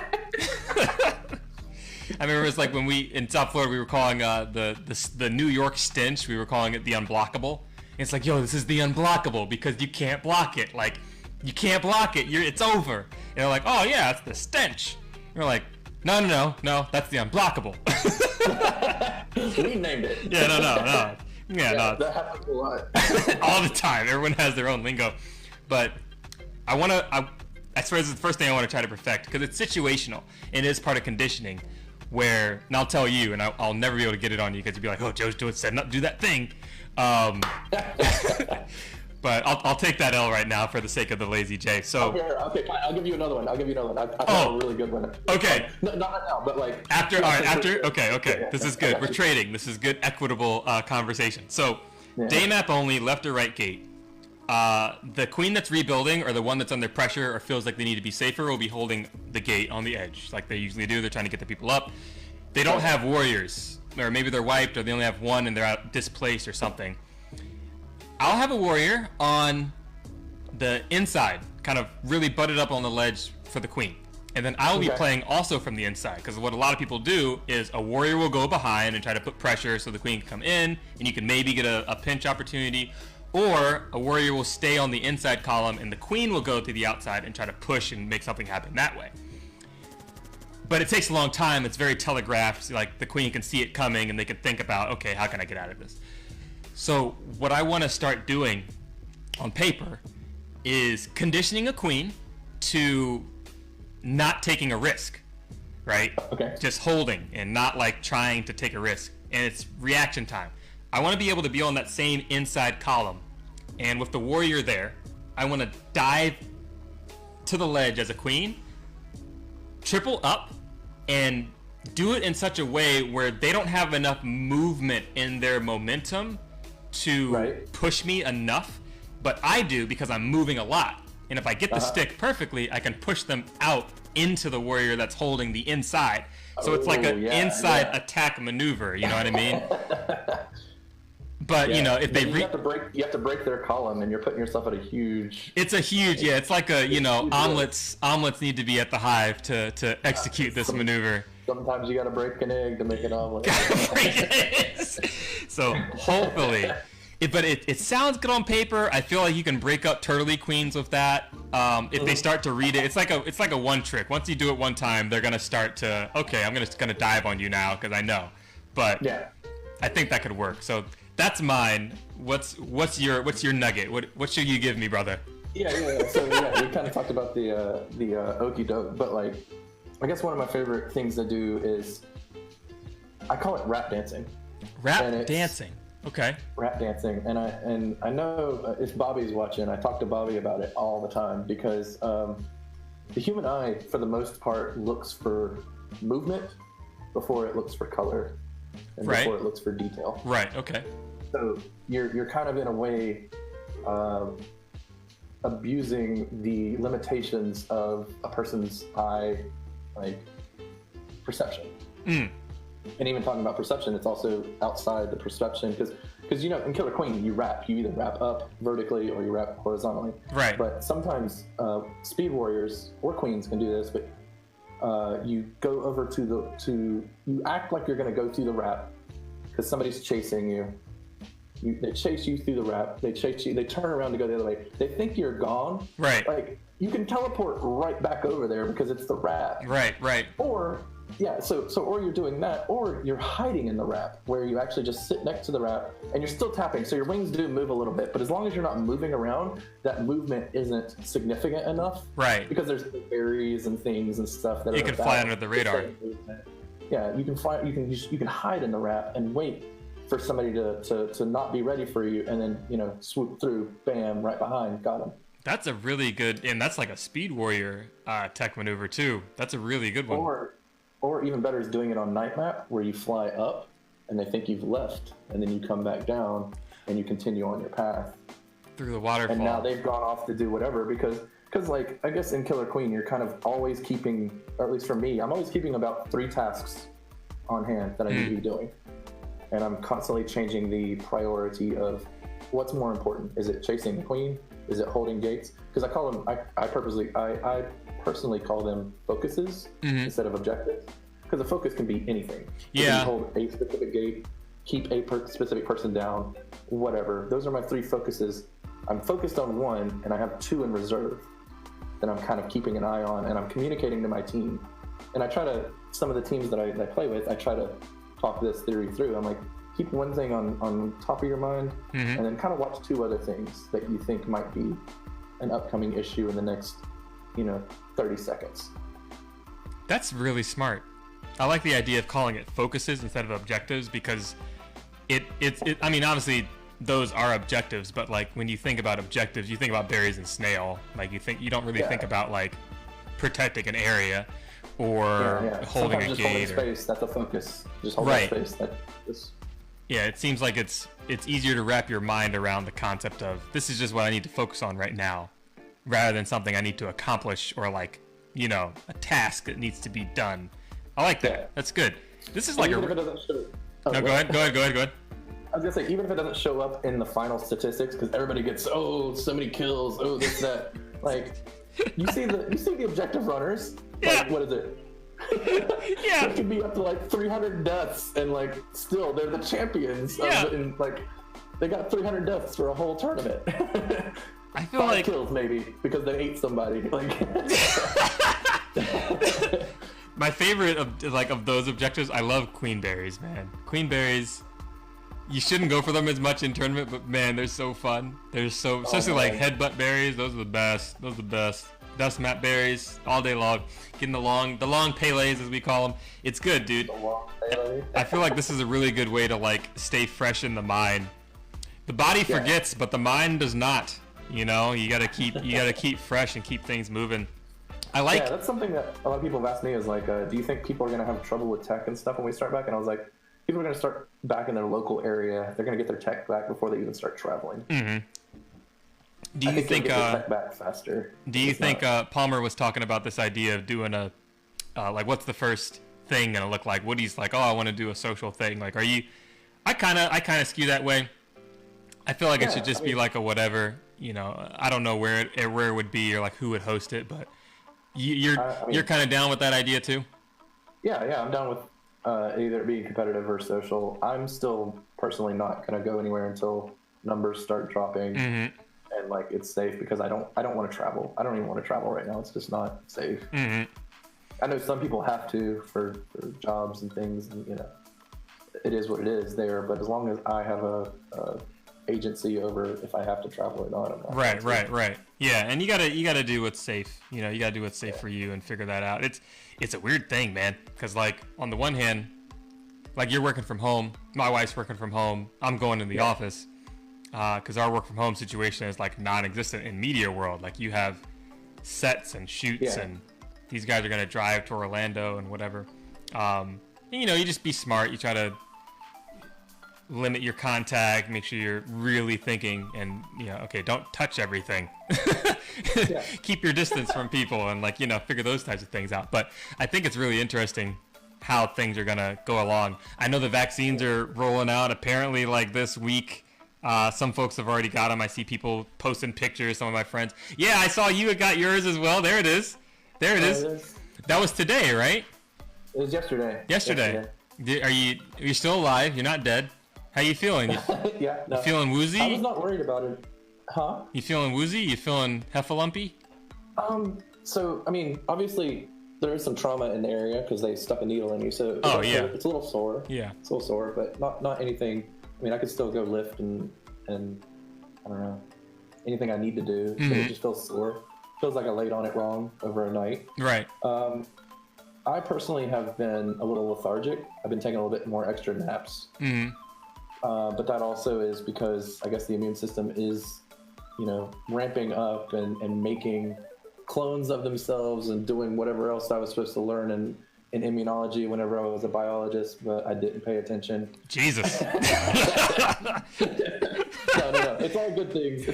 remember it's like when we in South Florida we were calling the New York stench. We were calling it the unblockable. And it's like, yo, this is the unblockable because you can't block it. Like, you can't block it. It's over. And they're like, oh yeah, it's the stench. And we're like, no, that's the unblockable. We named it. Yeah, no. Yeah, that happens a lot. All the time. Everyone has their own lingo. But I swear this is the first thing I want to try to perfect because it's situational. It is part of conditioning where, and I'll tell you, and I'll never be able to get it on you because you'll be like, oh, Joe's do that thing. But I'll take that L right now for the sake of the lazy J. So Okay, fine. I'll give you another one. I have a really good one. Okay. No, not right now, but like After, all right, after. Okay. Yeah, This is good. We're trading. This is good, equitable conversation. So, day map only, left or right gate. The queen that's rebuilding, or the one that's under pressure, or feels like they need to be safer, will be holding the gate on the edge, like they usually do. They're trying to get the people up. They don't have warriors, or maybe they're wiped, or they only have one and they're out displaced or something. I'll have a warrior on the inside, kind of really butted up on the ledge for the queen. And then I will be playing also from the inside, because what a lot of people do is a warrior will go behind and try to put pressure so the queen can come in, and you can maybe get a pinch opportunity, or a warrior will stay on the inside column and the queen will go to the outside and try to push and make something happen that way. But it takes a long time. It's very telegraphed. Like the queen can see it coming and they can think about, okay, how can I get out of this? So what I want to start doing on paper is conditioning a queen to not taking a risk, right? Okay. Just holding and not like trying to take a risk. And it's reaction time. I want to be able to be on that same inside column. And with the warrior there, I want to dive to the ledge as a queen, triple up, and do it in such a way where they don't have enough movement in their momentum to push me enough, but I do because I'm moving a lot. And if I get the stick perfectly, I can push them out into the warrior that's holding the inside. So it's like an inside attack maneuver, you know what I mean? But you know, if they you have to break their column, and you're putting yourself at a huge. It's a huge, it's like a, you know, omelets need to be at the hive to execute this maneuver. Sometimes you got to break an egg to make an omelet. So hopefully, but it sounds good on paper. I feel like you can break up turtley queens with that. If they start to read it, it's like a one trick. Once you do it one time, they're gonna start to, okay, I'm gonna dive on you now because I know. But I think that could work. So that's mine. What's your nugget? What should you give me, brother? Yeah. So we kind of talked about the okey doke, but like, I guess one of my favorite things to do is, I call it rap dancing. Rap dancing. Okay. Rap dancing, and I know if Bobby's watching, I talk to Bobby about it all the time because the human eye, for the most part, looks for movement before it looks for color, and before it looks for detail. Right. Okay. So you're kind of in a way abusing the limitations of a person's eye, like perception. And even talking about perception, it's also outside the perception because you know, in Killer Queen, you either wrap up vertically or you wrap horizontally. Right. But sometimes speed warriors or queens can do this, but you go over you act like you're going to go through the wrap because somebody's chasing you. They chase you through the wrap. They chase you. They turn around to go the other way. They think you're gone. Right. Like you can teleport right back over there because it's the wrap. Right. Or or you're doing that, or you're hiding in the wrap where you actually just sit next to the wrap and you're still tapping. So your wings do move a little bit, but as long as you're not moving around, that movement isn't significant enough. Right. Because there's berries and things and stuff that you can fly under the radar. Yeah, you can fly. You can hide in the wrap and wait for somebody to not be ready for you, and then, you know, swoop through, bam, right behind, got him. That's a really good, and that's like a speed warrior tech maneuver too. That's a really good one. Or even better is doing it on night map, where you fly up and they think you've left, and then you come back down and you continue on your path through the waterfall. And now they've gone off to do whatever because like, I guess in Killer Queen, you're kind of always keeping, or at least for me, I'm always keeping about 3 tasks on hand that I need to be doing. And I'm constantly changing the priority of what's more important. Is it chasing the queen? Is it holding gates? Because I call them, I personally call them focuses instead of objectives. Because a focus can be anything. You can hold a specific gate, keep a specific person down, whatever. Those are my 3 focuses. I'm focused on one, and I have 2 in reserve that I'm kind of keeping an eye on, and I'm communicating to my team. And I try to, some of the teams that I play with, I try to talk this theory through. I'm like, keep one thing on top of your mind, and then kind of watch 2 other things that you think might be an upcoming issue in the next, 30 seconds. That's really smart. I like the idea of calling it focuses instead of objectives, because it I mean, obviously those are objectives, but like when you think about objectives, you think about berries and snail. Like you don't really think about like protecting an area or holding Sometimes a just gate. holding space, that's a focus. Just holding space. Yeah, it seems like it's easier to wrap your mind around the concept of this is just what I need to focus on right now, rather than something I need to accomplish or like, you know, a task that needs to be done. I like that. Yeah. That's good. This is like even if it doesn't show. No, go ahead. I was gonna say, even if it doesn't show up in the final statistics, because everybody gets so many kills, this that. Like, you see the objective runners. Like, what is it? Yeah. It could be up to like 300 deaths, and like still they're the champions. And like they got 300 deaths for a whole tournament. I feel 5 like kills maybe because they ate somebody. Like. My favorite of those objectives, I love queen berries, man. Queen berries, you shouldn't go for them as much in tournament, but man, they're so fun. They're so, especially like headbutt berries. Those are the best. Those are the best. Dust map berries all day long. Getting the long Pele's as we call them. It's good, dude. I feel like this is a really good way to like stay fresh in the mind. The body forgets, but the mind does not. You know, you gotta keep fresh and keep things moving. I like. Yeah, that's something that a lot of people have asked me is like, do you think people are gonna have trouble with tech and stuff when we start back? And I was like, people are gonna start back in their local area. They're gonna get their tech back before they even start traveling. Mm-hmm. Do you think tech back faster? Do you think Palmer was talking about this idea of doing a like what's the first thing gonna look like? Woody's like, oh, I want to do a social thing. Like, are you? I kind of skew that way. I feel like it should just be like a whatever. You know, I don't know where it would be or like who would host it, but you're kind of down with that idea too. Yeah, I'm down with either being competitive or social. I'm still personally not gonna go anywhere until numbers start dropping. Mm-hmm. And like it's safe, because I don't want to travel. I don't even want to travel right now. It's just not safe. Mm-hmm. I know some people have to for jobs and things, and you know, it is what it is there. But as long as I have a agency over if I have to travel or not, I'm not. Right. Yeah, and you gotta do what's safe. You know, you gotta do what's safe for you and figure that out. It's a weird thing, man. Because like on the one hand, like you're working from home, my wife's working from home, I'm going in the office. Because our work from home situation is like non-existent in media world. Like you have sets and shoots, and these guys are gonna drive to Orlando and whatever. And, you know, you just be smart. You try to limit your contact, make sure you're really thinking, and you know, okay, don't touch everything. Keep your distance from people, and like, you know, figure those types of things out. But I think it's really interesting how things are gonna go along. I know the vaccines are rolling out apparently like this week. Some folks have already got them. I see people posting pictures. Some of my friends. Yeah, I saw you got yours as well. There it is. That was today, right? It was yesterday. Are you still alive? You're not dead. How you feeling? Yeah. No. You feeling woozy? I was not worried about it. Huh? You feeling woozy? You feeling heffalump-y? So I mean, obviously there is some trauma in the area because they stuck a needle in you. So it's a little sore. Yeah. It's a little sore, but not anything. I mean, I could still go lift and I don't know, anything I need to do. Mm-hmm. But it just feels sore. Feels like I laid on it wrong over a night. Right. I personally have been a little lethargic. I've been taking a little bit more extra naps. Mm-hmm. But that also is because I guess the immune system is, you know, ramping up and making clones of themselves and doing whatever else I was supposed to learn in immunology whenever I was a biologist, but I didn't pay attention. Jesus. No. It's all good things.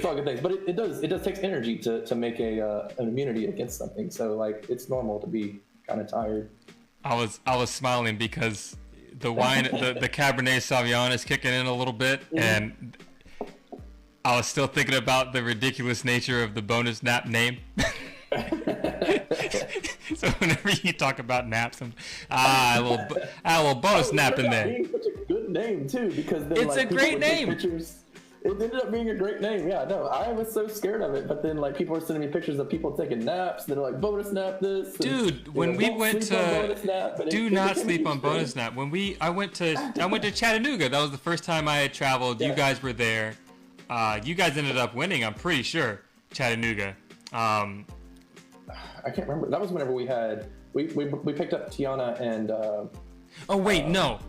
But it does take energy to make an immunity against something. So like it's normal to be kind of tired. I was smiling because the wine, the Cabernet Sauvignon is kicking in a little bit, and I was still thinking about the ridiculous nature of the bonus nap name. So whenever you talk about naps, a little bonus nap in there. Being such a good name too, because then, it's a great name. It ended up being a great name. Yeah, no, I was so scared of it, but then like people were sending me pictures of people taking naps. They're like, bonus nap this. Dude, when we went to, do not sleep on bonus nap. When I went to Chattanooga. That was the first time I had traveled. Yeah. You guys were there. You guys ended up winning. I'm pretty sure Chattanooga. I can't remember. That was whenever we picked up Tiana and Oh wait, no,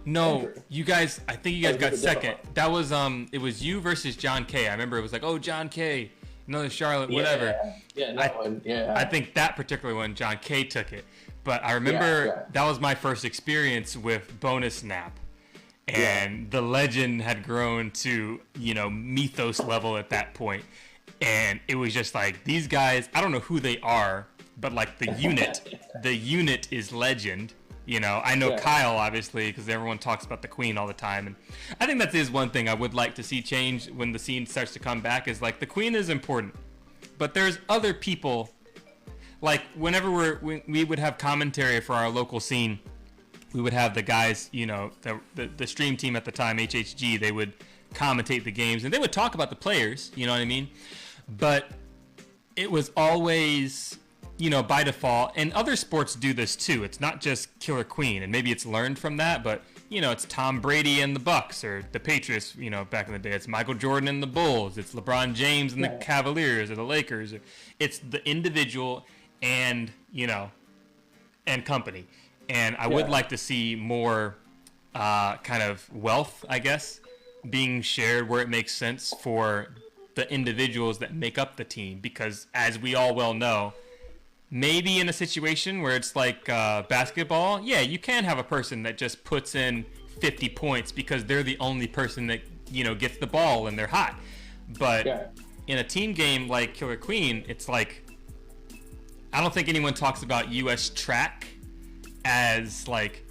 you guys. I think you guys got the second. That was it was you versus John K. I remember it was like, oh, John K. Another Charlotte, whatever. Yeah, that one. Yeah. I think that particular one, John K. took it. But I remember that was my first experience with bonus snap. And the legend had grown to, mythos level at that point. And it was just like, these guys, I don't know who they are, but like the unit is legend. I know Kyle, obviously, because everyone talks about the Queen all the time. And I think that is one thing I would like to see change when the scene starts to come back is like the Queen is important. But there's other people, like whenever we would have commentary for our local scene, we would have the guys, the stream team at the time, HHG, they would commentate the games and they would talk about the players, you know what I mean? But it was always, by default, and other sports do this too. It's not just Killer Queen, and maybe it's learned from that, but it's Tom Brady and the Bucks or the Patriots, back in the day. It's Michael Jordan and the Bulls. It's LeBron James and the Cavaliers or the Lakers. It's the individual and, and company. And I would like to see more kind of wealth, I guess, being shared where it makes sense for the individuals that make up the team. Because as we all well know, maybe in a situation where it's like basketball, you can have a person that just puts in 50 points because they're the only person that, gets the ball and they're hot. But in a team game like Killer Queen, it's like, I don't think anyone talks about U.S. track as like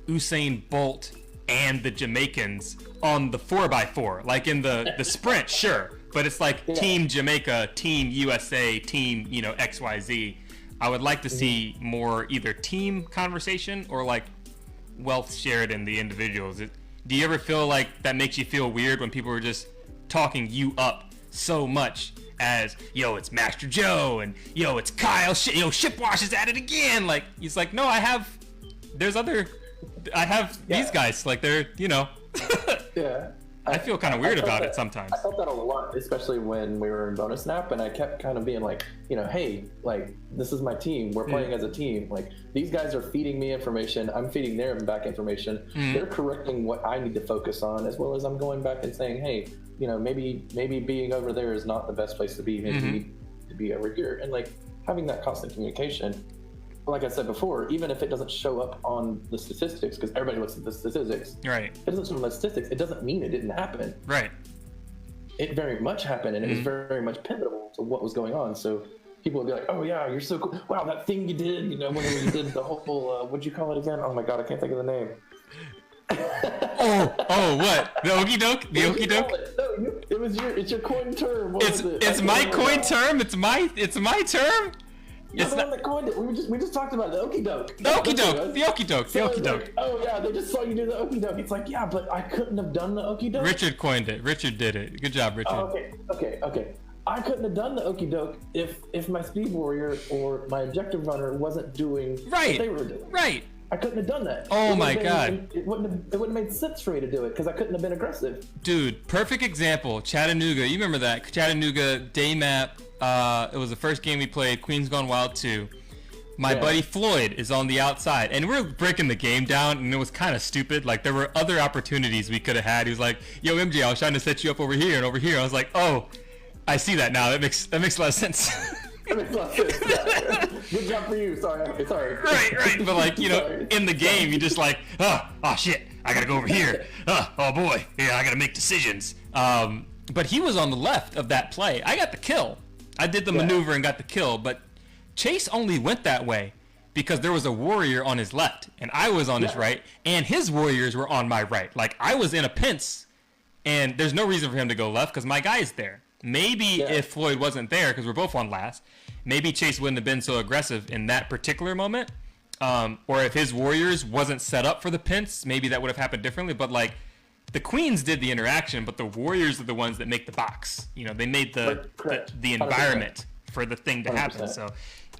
Usain Bolt and the Jamaicans on the 4x4, like in the sprint, sure, but it's like Team Jamaica, Team USA, Team XYZ. I would like to see more either team conversation or like wealth shared in the individuals. Do you ever feel like that makes you feel weird when people are just talking you up so much as, it's Master Joe, and, it's Kyle, Shipwash is at it again. Like, he's like, no, I have these guys, like, they're, I feel kind of weird about it sometimes. I felt that a lot, especially when we were in bonus snap, and I kept kind of being like, hey, like, this is my team. We're playing as a team. Like, these guys are feeding me information. I'm feeding them back information. They're correcting what I need to focus on, as well as I'm going back and saying, hey, maybe being over there is not the best place to be. Maybe you need to be over here. And like having that constant communication, like I said before, even if it doesn't show up on the statistics, because everybody looks at the statistics. Right. If it doesn't show up on the statistics, it doesn't mean it didn't happen. Right. It very much happened, and it was very, very much pivotal to what was going on. So people would be like, oh yeah, you're so cool. Wow, that thing you did, whenever you did the whole, what'd you call it again? Oh my God, I can't think of the name. What? The okey doke? The okey doke? No, it's your coin term. It's my coin term? It's my term? You're the one that coined it. We just talked about the okey doke. The okey doke. The okey doke. The okey doke. Oh yeah, they just saw you do the okey doke. It's like, yeah, but I couldn't have done the okey doke. Richard coined it. Richard did it. Good job, Richard. Okay. I couldn't have done the okey doke if my speed warrior or my objective runner wasn't doing what they were doing. Right. I couldn't have done that. Oh my God. It wouldn't have made sense for me to do it because I couldn't have been aggressive. Dude, perfect example. Chattanooga. You remember that? Chattanooga day map. It was the first game we played. Queen's Gone Wild 2. My buddy Floyd is on the outside, and we're breaking the game down, and it was kind of stupid. Like, there were other opportunities we could have had. He was like, yo, MJ, I was trying to set you up over here and over here. I was like, oh, I see that now. That makes a lot of sense. That makes a lot of sense. Yeah. Good job for you. Sorry. Right. But, like, in the game, you just like, oh, shit, I got to go over here. Oh, boy. Yeah, I got to make decisions. But he was on the left of that play. I got the kill. I did the maneuver and got the kill, but Chase only went that way because there was a warrior on his left, and I was on his right, and his warriors were on my right. Like, I was in a pinch, and there's no reason for him to go left because my guy's there. Maybe if Floyd wasn't there, because we're both on last, maybe Chase wouldn't have been so aggressive in that particular moment. Or if his warriors wasn't set up for the pinch, maybe that would have happened differently. But, like, the queens did the interaction, but the warriors are the ones that make the box. They made the environment for the thing to happen. 100%. So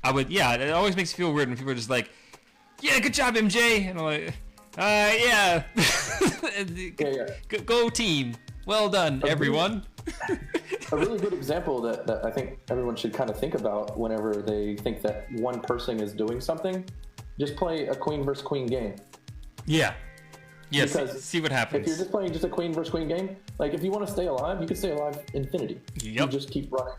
I would, it always makes you feel weird when people are just like, yeah, good job, MJ. And I'm like, Go team. Well done, everyone. A really good example that I think everyone should kind of think about whenever they think that one person is doing something, just play a queen versus queen game. Yeah. Yes. Because See what happens. If you're just playing just a queen versus queen game, like if you want to stay alive, you can stay alive infinity. Yep. You just keep running.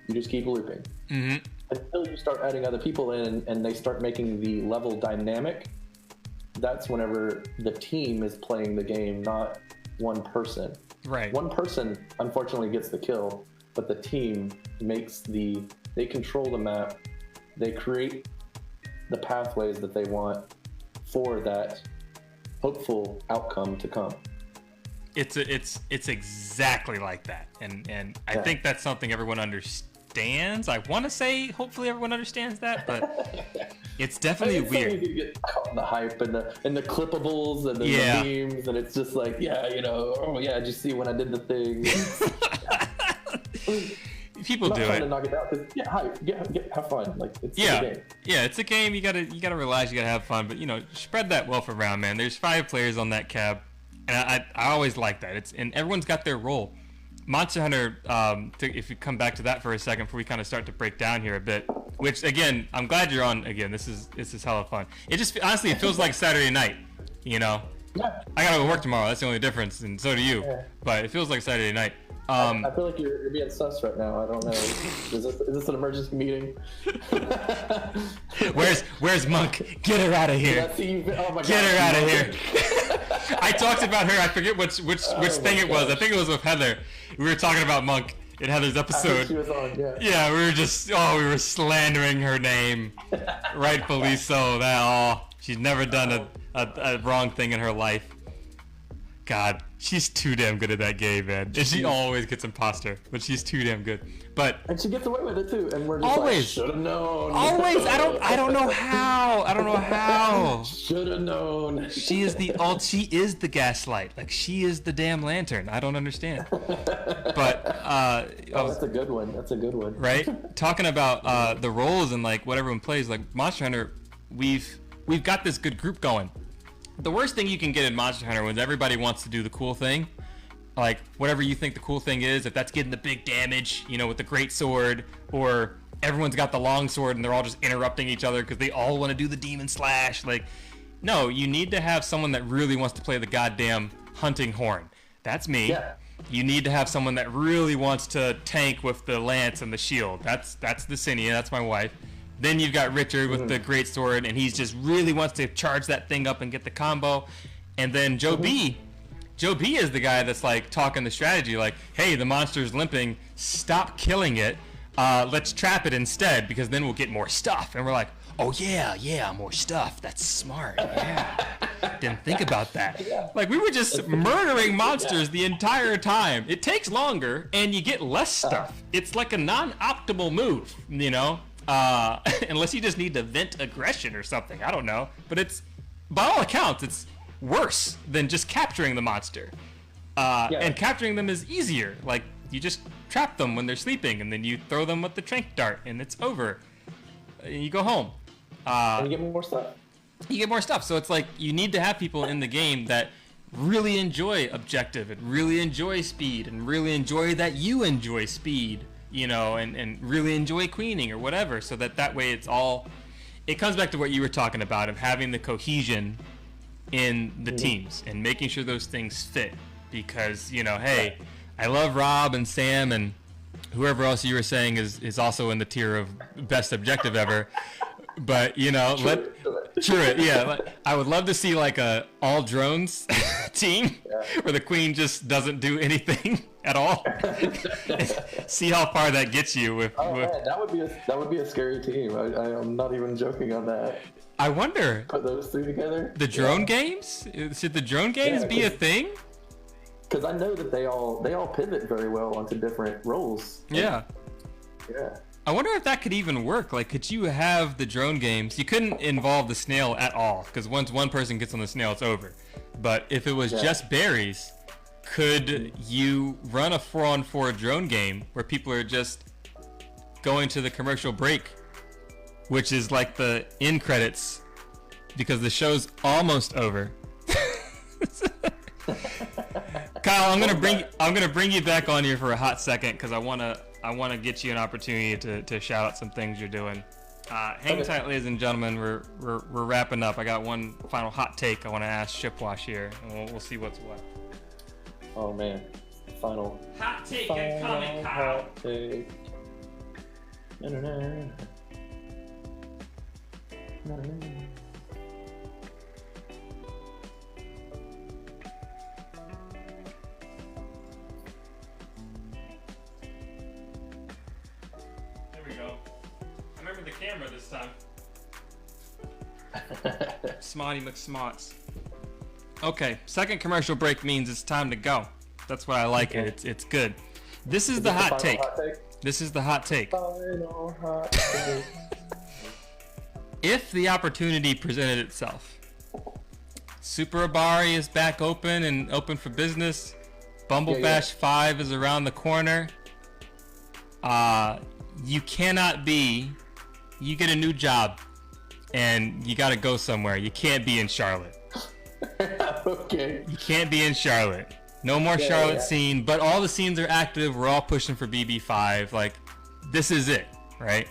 You just keep looping. Mm-hmm. Until you start adding other people in and they start making the level dynamic, that's whenever the team is playing the game, not one person. Right. One person, unfortunately, gets the kill, but the team they control the map, they create the pathways that they want for that hopeful outcome to come. It's exactly like that, and I think that's something everyone understands. I want to say hopefully everyone understands that, but it's definitely weird. You get caught in the hype and the clippables and the memes, and it's just like, oh yeah, did you see when I did the thing? People do it. To knock it out because hype, have fun. Like it's a game. Yeah, it's a game. You gotta realize you gotta have fun, but spread that wealth around, man. There's 5 players on that cab, and I always like that. And everyone's got their role. Monster Hunter. If you come back to that for a second before we kind of start to break down here a bit, which again, I'm glad you're on again. This is hella fun. It just honestly it feels like Saturday night. Yeah. I gotta go to work tomorrow. That's the only difference, and so do you. Yeah. But it feels like Saturday night. I feel like you're being sus right now. I don't know. Is this an emergency meeting? Where's Monk? Get her out of here. Oh my God. Get her out of here. I talked about her. I forget which thing it was. I think it was with Heather. We were talking about Monk in Heather's episode. She was on, yeah, we were slandering her name, rightfully so. She's never done a wrong thing in her life. God, she's too damn good at that game, man. And she always gets imposter, but she's too damn good. And she gets away with it too. And we're just always like, should have known. Always. I don't know how. Should have known. She is the gaslight. Like she is the damn lantern. I don't understand. But that's a good one. That's a good one. Right? Talking about the roles and like what everyone plays, like Monster Hunter, we've got this good group going. The worst thing you can get in Monster Hunter when everybody wants to do the cool thing, like whatever you think the cool thing is, if that's getting the big damage, with the great sword, or everyone's got the long sword and they're all just interrupting each other because they all want to do the demon slash. Like, no, you need to have someone that really wants to play the goddamn hunting horn. That's me. Yeah. You need to have someone that really wants to tank with the lance and the shield. That's the Cinia. That's my wife. Then you've got Richard with the great sword, and he's just really wants to charge that thing up and get the combo. And then Joe B is the guy that's like talking the strategy, like, hey, the monster's limping, stop killing it, let's trap it instead, because then we'll get more stuff. And we're like, oh yeah, more stuff. That's smart. Yeah. Didn't think about that. Yeah. Like we were just murdering monsters the entire time. It takes longer, and you get less stuff. It's like a non-optimal move, unless you just need to vent aggression or something. I don't know. But it's, by all accounts, it's worse than just capturing the monster. And capturing them is easier. Like, you just trap them when they're sleeping, and then you throw them with the trank dart, and it's over. And you go home. And you get more stuff. So it's like, you need to have people in the game that really enjoy objective, and really enjoy speed, and really enjoy that you enjoy speed. And really enjoy queening or whatever, so that way it comes back to what you were talking about of having the cohesion in the teams and making sure those things fit, because hey, I love Rob and Sam and whoever else you were saying is also in the tier of best objective ever, but true it, yeah. I would love to see like a all drones team where the queen just doesn't do anything at all. See how far that gets you with. Man, that would be a scary team. I'm not even joking on that. I wonder. Put those two together. The drone games? Should the drone games be a thing? Because I know that they all pivot very well onto different roles. Yeah. Yeah. I wonder if that could even work. Like, could you have the drone games? You couldn't involve the snail at all, because once one person gets on the snail, it's over. But if it was just berries, could you run a 4-on-4 drone game where people are just going to the commercial break, which is like the end credits, because the show's almost over? Kyle, I'm gonna bring you back on here for a hot second, because I wanna get you an opportunity to shout out some things you're doing. Hang tight, ladies and gentlemen. We're wrapping up. I got one final hot take I want to ask Shipwash here, and we'll see what's what. Oh man, final Hot take incoming, Kyle. hot take. Na-na-na. Na-na-na. There we go. I remember the camera this time. Smotty McSmots. Okay, second commercial break means it's time to go. That's why I like it. It's good. This is the hot take. This is the hot take. Final hot take. If the opportunity presented itself, Super Abari is back open and open for business. Bumble.SH 5 is around the corner. You cannot be. You get a new job, and you got to go somewhere. You can't be in Charlotte. Okay. You can't be in Charlotte. No more Charlotte scene, but all the scenes are active. We're all pushing for BB5. Like, this is it, right?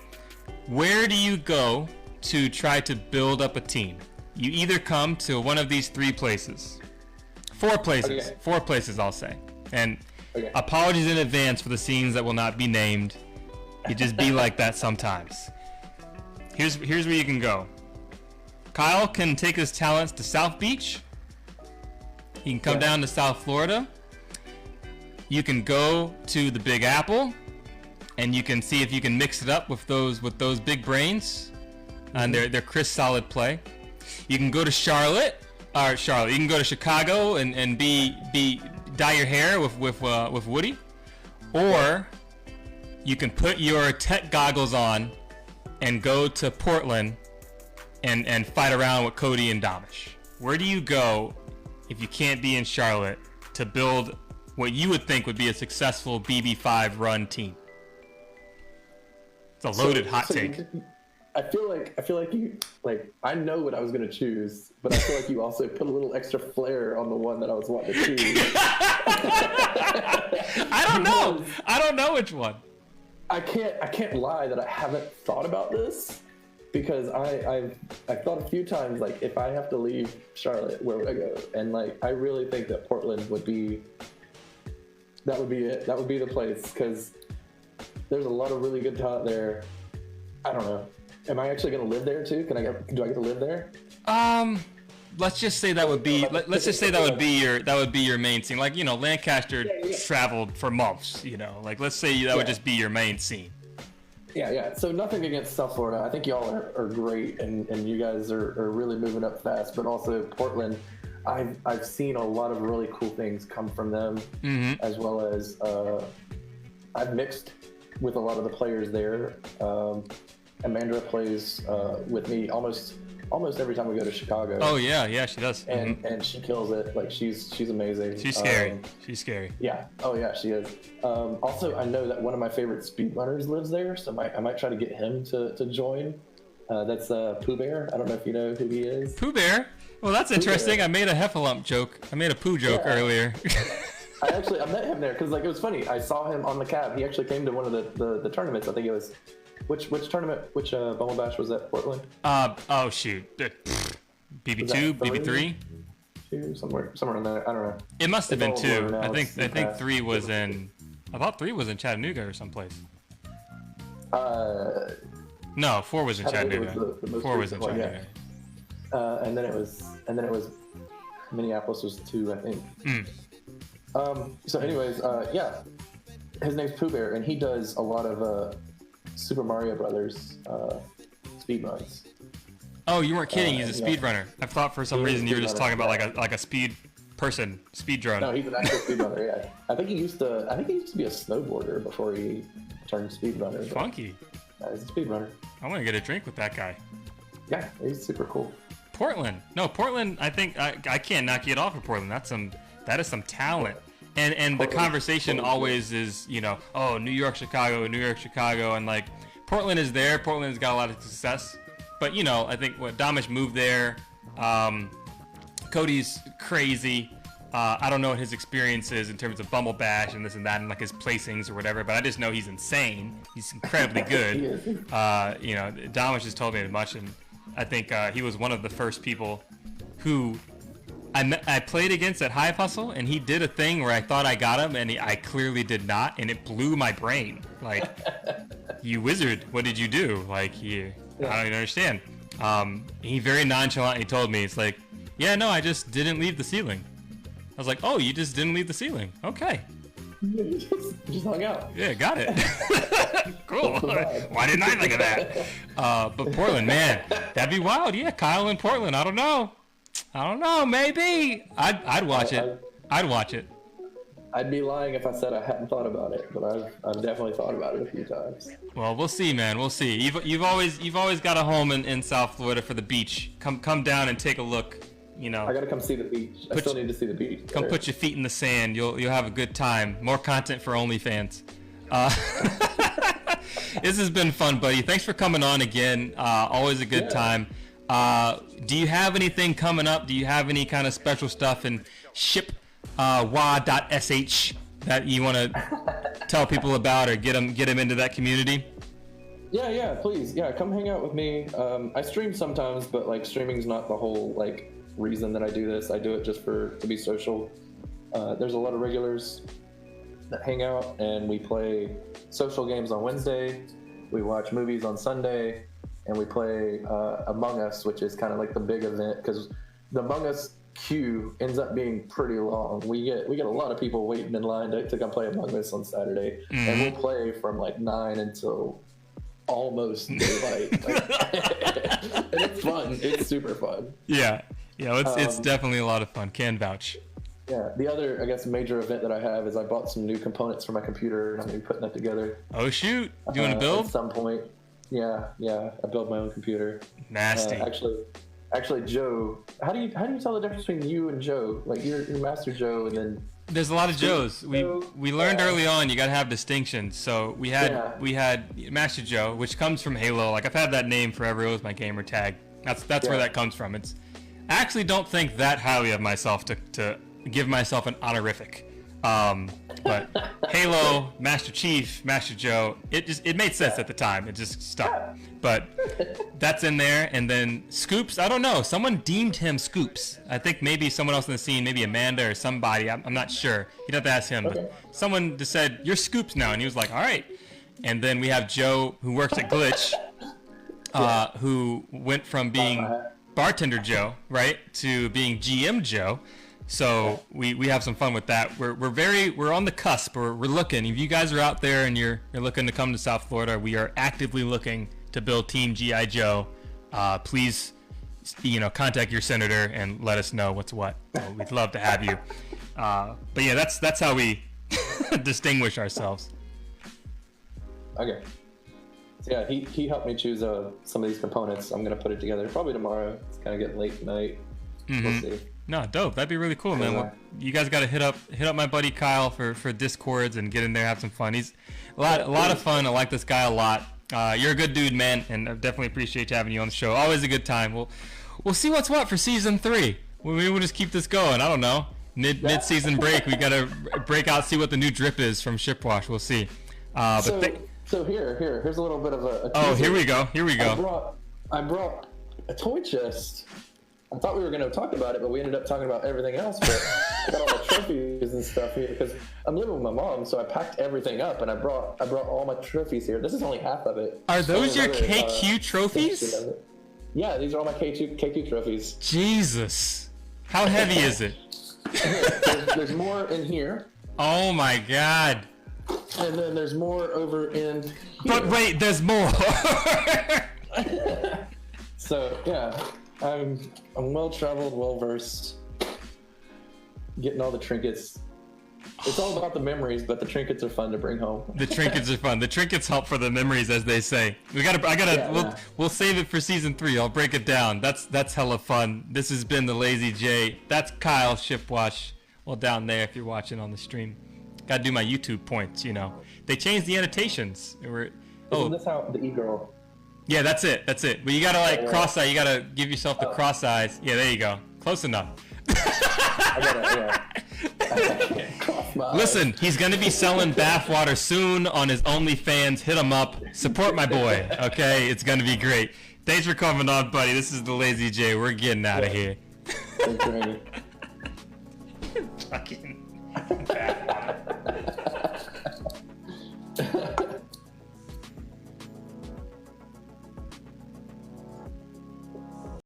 Where do you go to try to build up a team? You either come to one of these three places. Four places. Okay. 4 places, I'll say. And apologies in advance for the scenes that will not be named. It just be like that sometimes. Here's where you can go. Kyle can take his talents to South Beach. He can come down to South Florida. You can go to the Big Apple, and you can see if you can mix it up with those big brains, and they're crisp, solid play. You can go to Charlotte. You can go to Chicago and dye your hair with Woody, or you can put your tech goggles on and go to Portland and fight around with Cody and Damish. Where do you go if you can't be in Charlotte to build what you would think would be a successful BB5 run team? It's a loaded hot take. I feel like you I know what I was gonna choose, but I feel like you also put a little extra flair on the one that I was wanting to choose. I don't know which one. I can't lie that I haven't thought about this, because I've thought a few times, like, if I have to leave Charlotte, where would I go? And like, I really think that Portland would be it. That would be the place, because there's a lot of really good talent there. I don't know. Am I actually going to live there too? Do I get to live there? Let's just say that would be your main scene. Like, Lancaster traveled for months, Like, let's say that would just be your main scene. Yeah. So nothing against South Florida. I think y'all are great, and you guys are really moving up fast. But also Portland, I've seen a lot of really cool things come from them, as well as I've mixed with a lot of the players there. Amanda plays with me almost every time we go to Chicago. Oh yeah, she does. And she kills it. Like, she's amazing. She's scary. She's scary. Yeah. Oh yeah, she is. Also, I know that one of my favorite speedrunners lives there, so I might try to get him to join. That's Pooh Bear. I don't know if you know who he is. Pooh Bear? Well, that's interesting. I made a Heffalump joke. I made a poo joke earlier. I met him there because, like, it was funny. I saw him on the cab. He actually came to one of the tournaments. I think it was which tournament? Which Bumble.SH was that? Portland? Oh shoot. BB2, BB3. Somewhere in there. I don't know. It must have been 2. I think 3 was in. I thought 3 was in Chattanooga or someplace. No, 4 was in Chattanooga. 4 was in Chattanooga. And then it was Minneapolis was 2, I think. So anyways, his name's Pooh Bear, and he does a lot of Super Mario Brothers speed runs. Oh, you weren't kidding. He's a speedrunner. I thought for some reason you were just talking about like a speed drone. No, he's an actual speedrunner. Yeah, I think he used to be a snowboarder before he turned speedrunner. Funky. He's a speedrunner. I want to get a drink with that guy. Yeah, he's super cool. Portland. I think I can't knock it off of Portland. That is some talent. And the conversation always is, oh, New York, Chicago, and like Portland is there. Portland's got a lot of success, but I think Damish moved there. Cody's crazy. I don't know what his experience is in terms of Bumble Bash and this and that and like his placings or whatever, but I just know he's insane. He's incredibly good. Dom just told me as much, and I think he was one of the first people who I played against at Hive Hustle, and he did a thing where I thought I got him, and I clearly did not, and it blew my brain. Like, you wizard, what did you do? Like, I don't even understand. He very nonchalantly told me, it's like, yeah, no, I just didn't leave the ceiling. I was like, oh, you just didn't leave the ceiling. Okay. Just hung out. Yeah, got it. Cool. Why didn't I think of that? But Portland, man, that'd be wild. Yeah, Kyle in Portland. I don't know. Maybe. I'd watch it. I'd watch it. I'd be lying if I said I hadn't thought about it, but I've definitely thought about it a few times. Well, we'll see, man. We'll see. You've always got a home in South Florida for the beach. Come down and take a look. You know, I gotta come see the beach. I still need to see the beach. Come put your feet in the sand. You'll have a good time. More content for OnlyFans. This has been fun, buddy. Thanks for coming on again. Always a good time. Do you have anything coming up? Do you have any kind of special stuff in SHIPWA.SH that you want to tell people about or get them into that community? Yeah, please. Yeah, come hang out with me. I stream sometimes, but like streaming's not the whole like reason that I do this. I do it just to be social. There's a lot of regulars that hang out, and we play social games on Wednesday. We watch movies on Sunday, and we play Among Us, which is kind of like the big event because the Among Us queue ends up being pretty long. We get a lot of people waiting in line to come play Among Us on Saturday, and we'll play from like 9 until almost daylight. And it's fun. It's super fun. Yeah, it's definitely a lot of fun. Can vouch. Yeah, the other, I guess, major event that I have is I bought some new components for my computer, and I'm going to be putting that together. Oh, shoot. Do you want to build? At some point. Yeah, I build my own computer. Nasty. Actually, Joe, how do you tell the difference between you and Joe? Like, you're Master Joe, and then... There's a lot of Joes. We learned early on you got to have distinctions. So we had Master Joe, which comes from Halo. Like, I've had that name forever. It was my gamer tag. That's where that comes from. I actually don't think that highly of myself to give myself an honorific. But Halo, Master Chief, Master Joe, it made sense at the time. It just stuck. But that's in there. And then Scoops, I don't know. Someone deemed him Scoops. I think maybe someone else in the scene, maybe Amanda or somebody. I'm not sure. You'd have to ask him. Okay. But someone just said, "You're Scoops now." And he was like, "All right." And then we have Joe, who works at Glitch, who went from being Bartender Joe, right, to being GM Joe. So we have some fun with that. We're on the cusp. We're looking. If you guys are out there and you're looking to come to South Florida, we are actively looking to build Team G.I. Joe. Please, contact your senator and let us know what's what. We'd love to have you. But yeah, that's how we distinguish ourselves. Okay. So yeah, he helped me choose some of these components. I'm gonna put it together probably tomorrow. It's kind of getting late tonight. We'll see. No, dope. That'd be really cool, man. Well, you guys got to hit up my buddy Kyle for Discords and get in there, have some fun. He's a lot of fun. I like this guy a lot. You're a good dude, man, and I definitely appreciate having you on the show. Always a good time. We'll see what's what for season 3. Maybe we'll just keep this going. I don't know. Mid-season break, we got to break out, see what the new drip is from Shipwash. We'll see. So here's a little bit of a oh, here we go. I brought a toy chest. I thought we were going to talk about it, but we ended up talking about everything else. But I got all the trophies and stuff here because I'm living with my mom, so I packed everything up and I brought all my trophies here. This is only half of it. Are those your KQ trophies? Yeah, these are all my KQ trophies. Jesus, how heavy is it? There's more in here. Oh my God. And then there's more over in here. But wait, there's more. So yeah. I'm well traveled, well versed, getting all the trinkets. It's all about the memories, but the trinkets are fun to bring home. The trinkets are fun. The trinkets help for the memories, as they say. We'll save it for season 3. I'll break it down. That's hella fun. This has been the Lazy J. That's Kyle Shipwash. Well, down there if you're watching on the stream. Gotta do my YouTube points, They changed the annotations. Isn't this how the e-girl? Yeah, that's it. But you gotta cross-eye. You gotta give yourself the cross eyes. Yeah, there you go. Close enough. I got it, yeah. Listen, he's gonna be selling bathwater soon on his OnlyFans. Hit him up. Support my boy. Okay, it's gonna be great. Thanks for coming on, buddy. This is the Lazy J. We're getting out of here. Thanks, Randy. Fucking bad.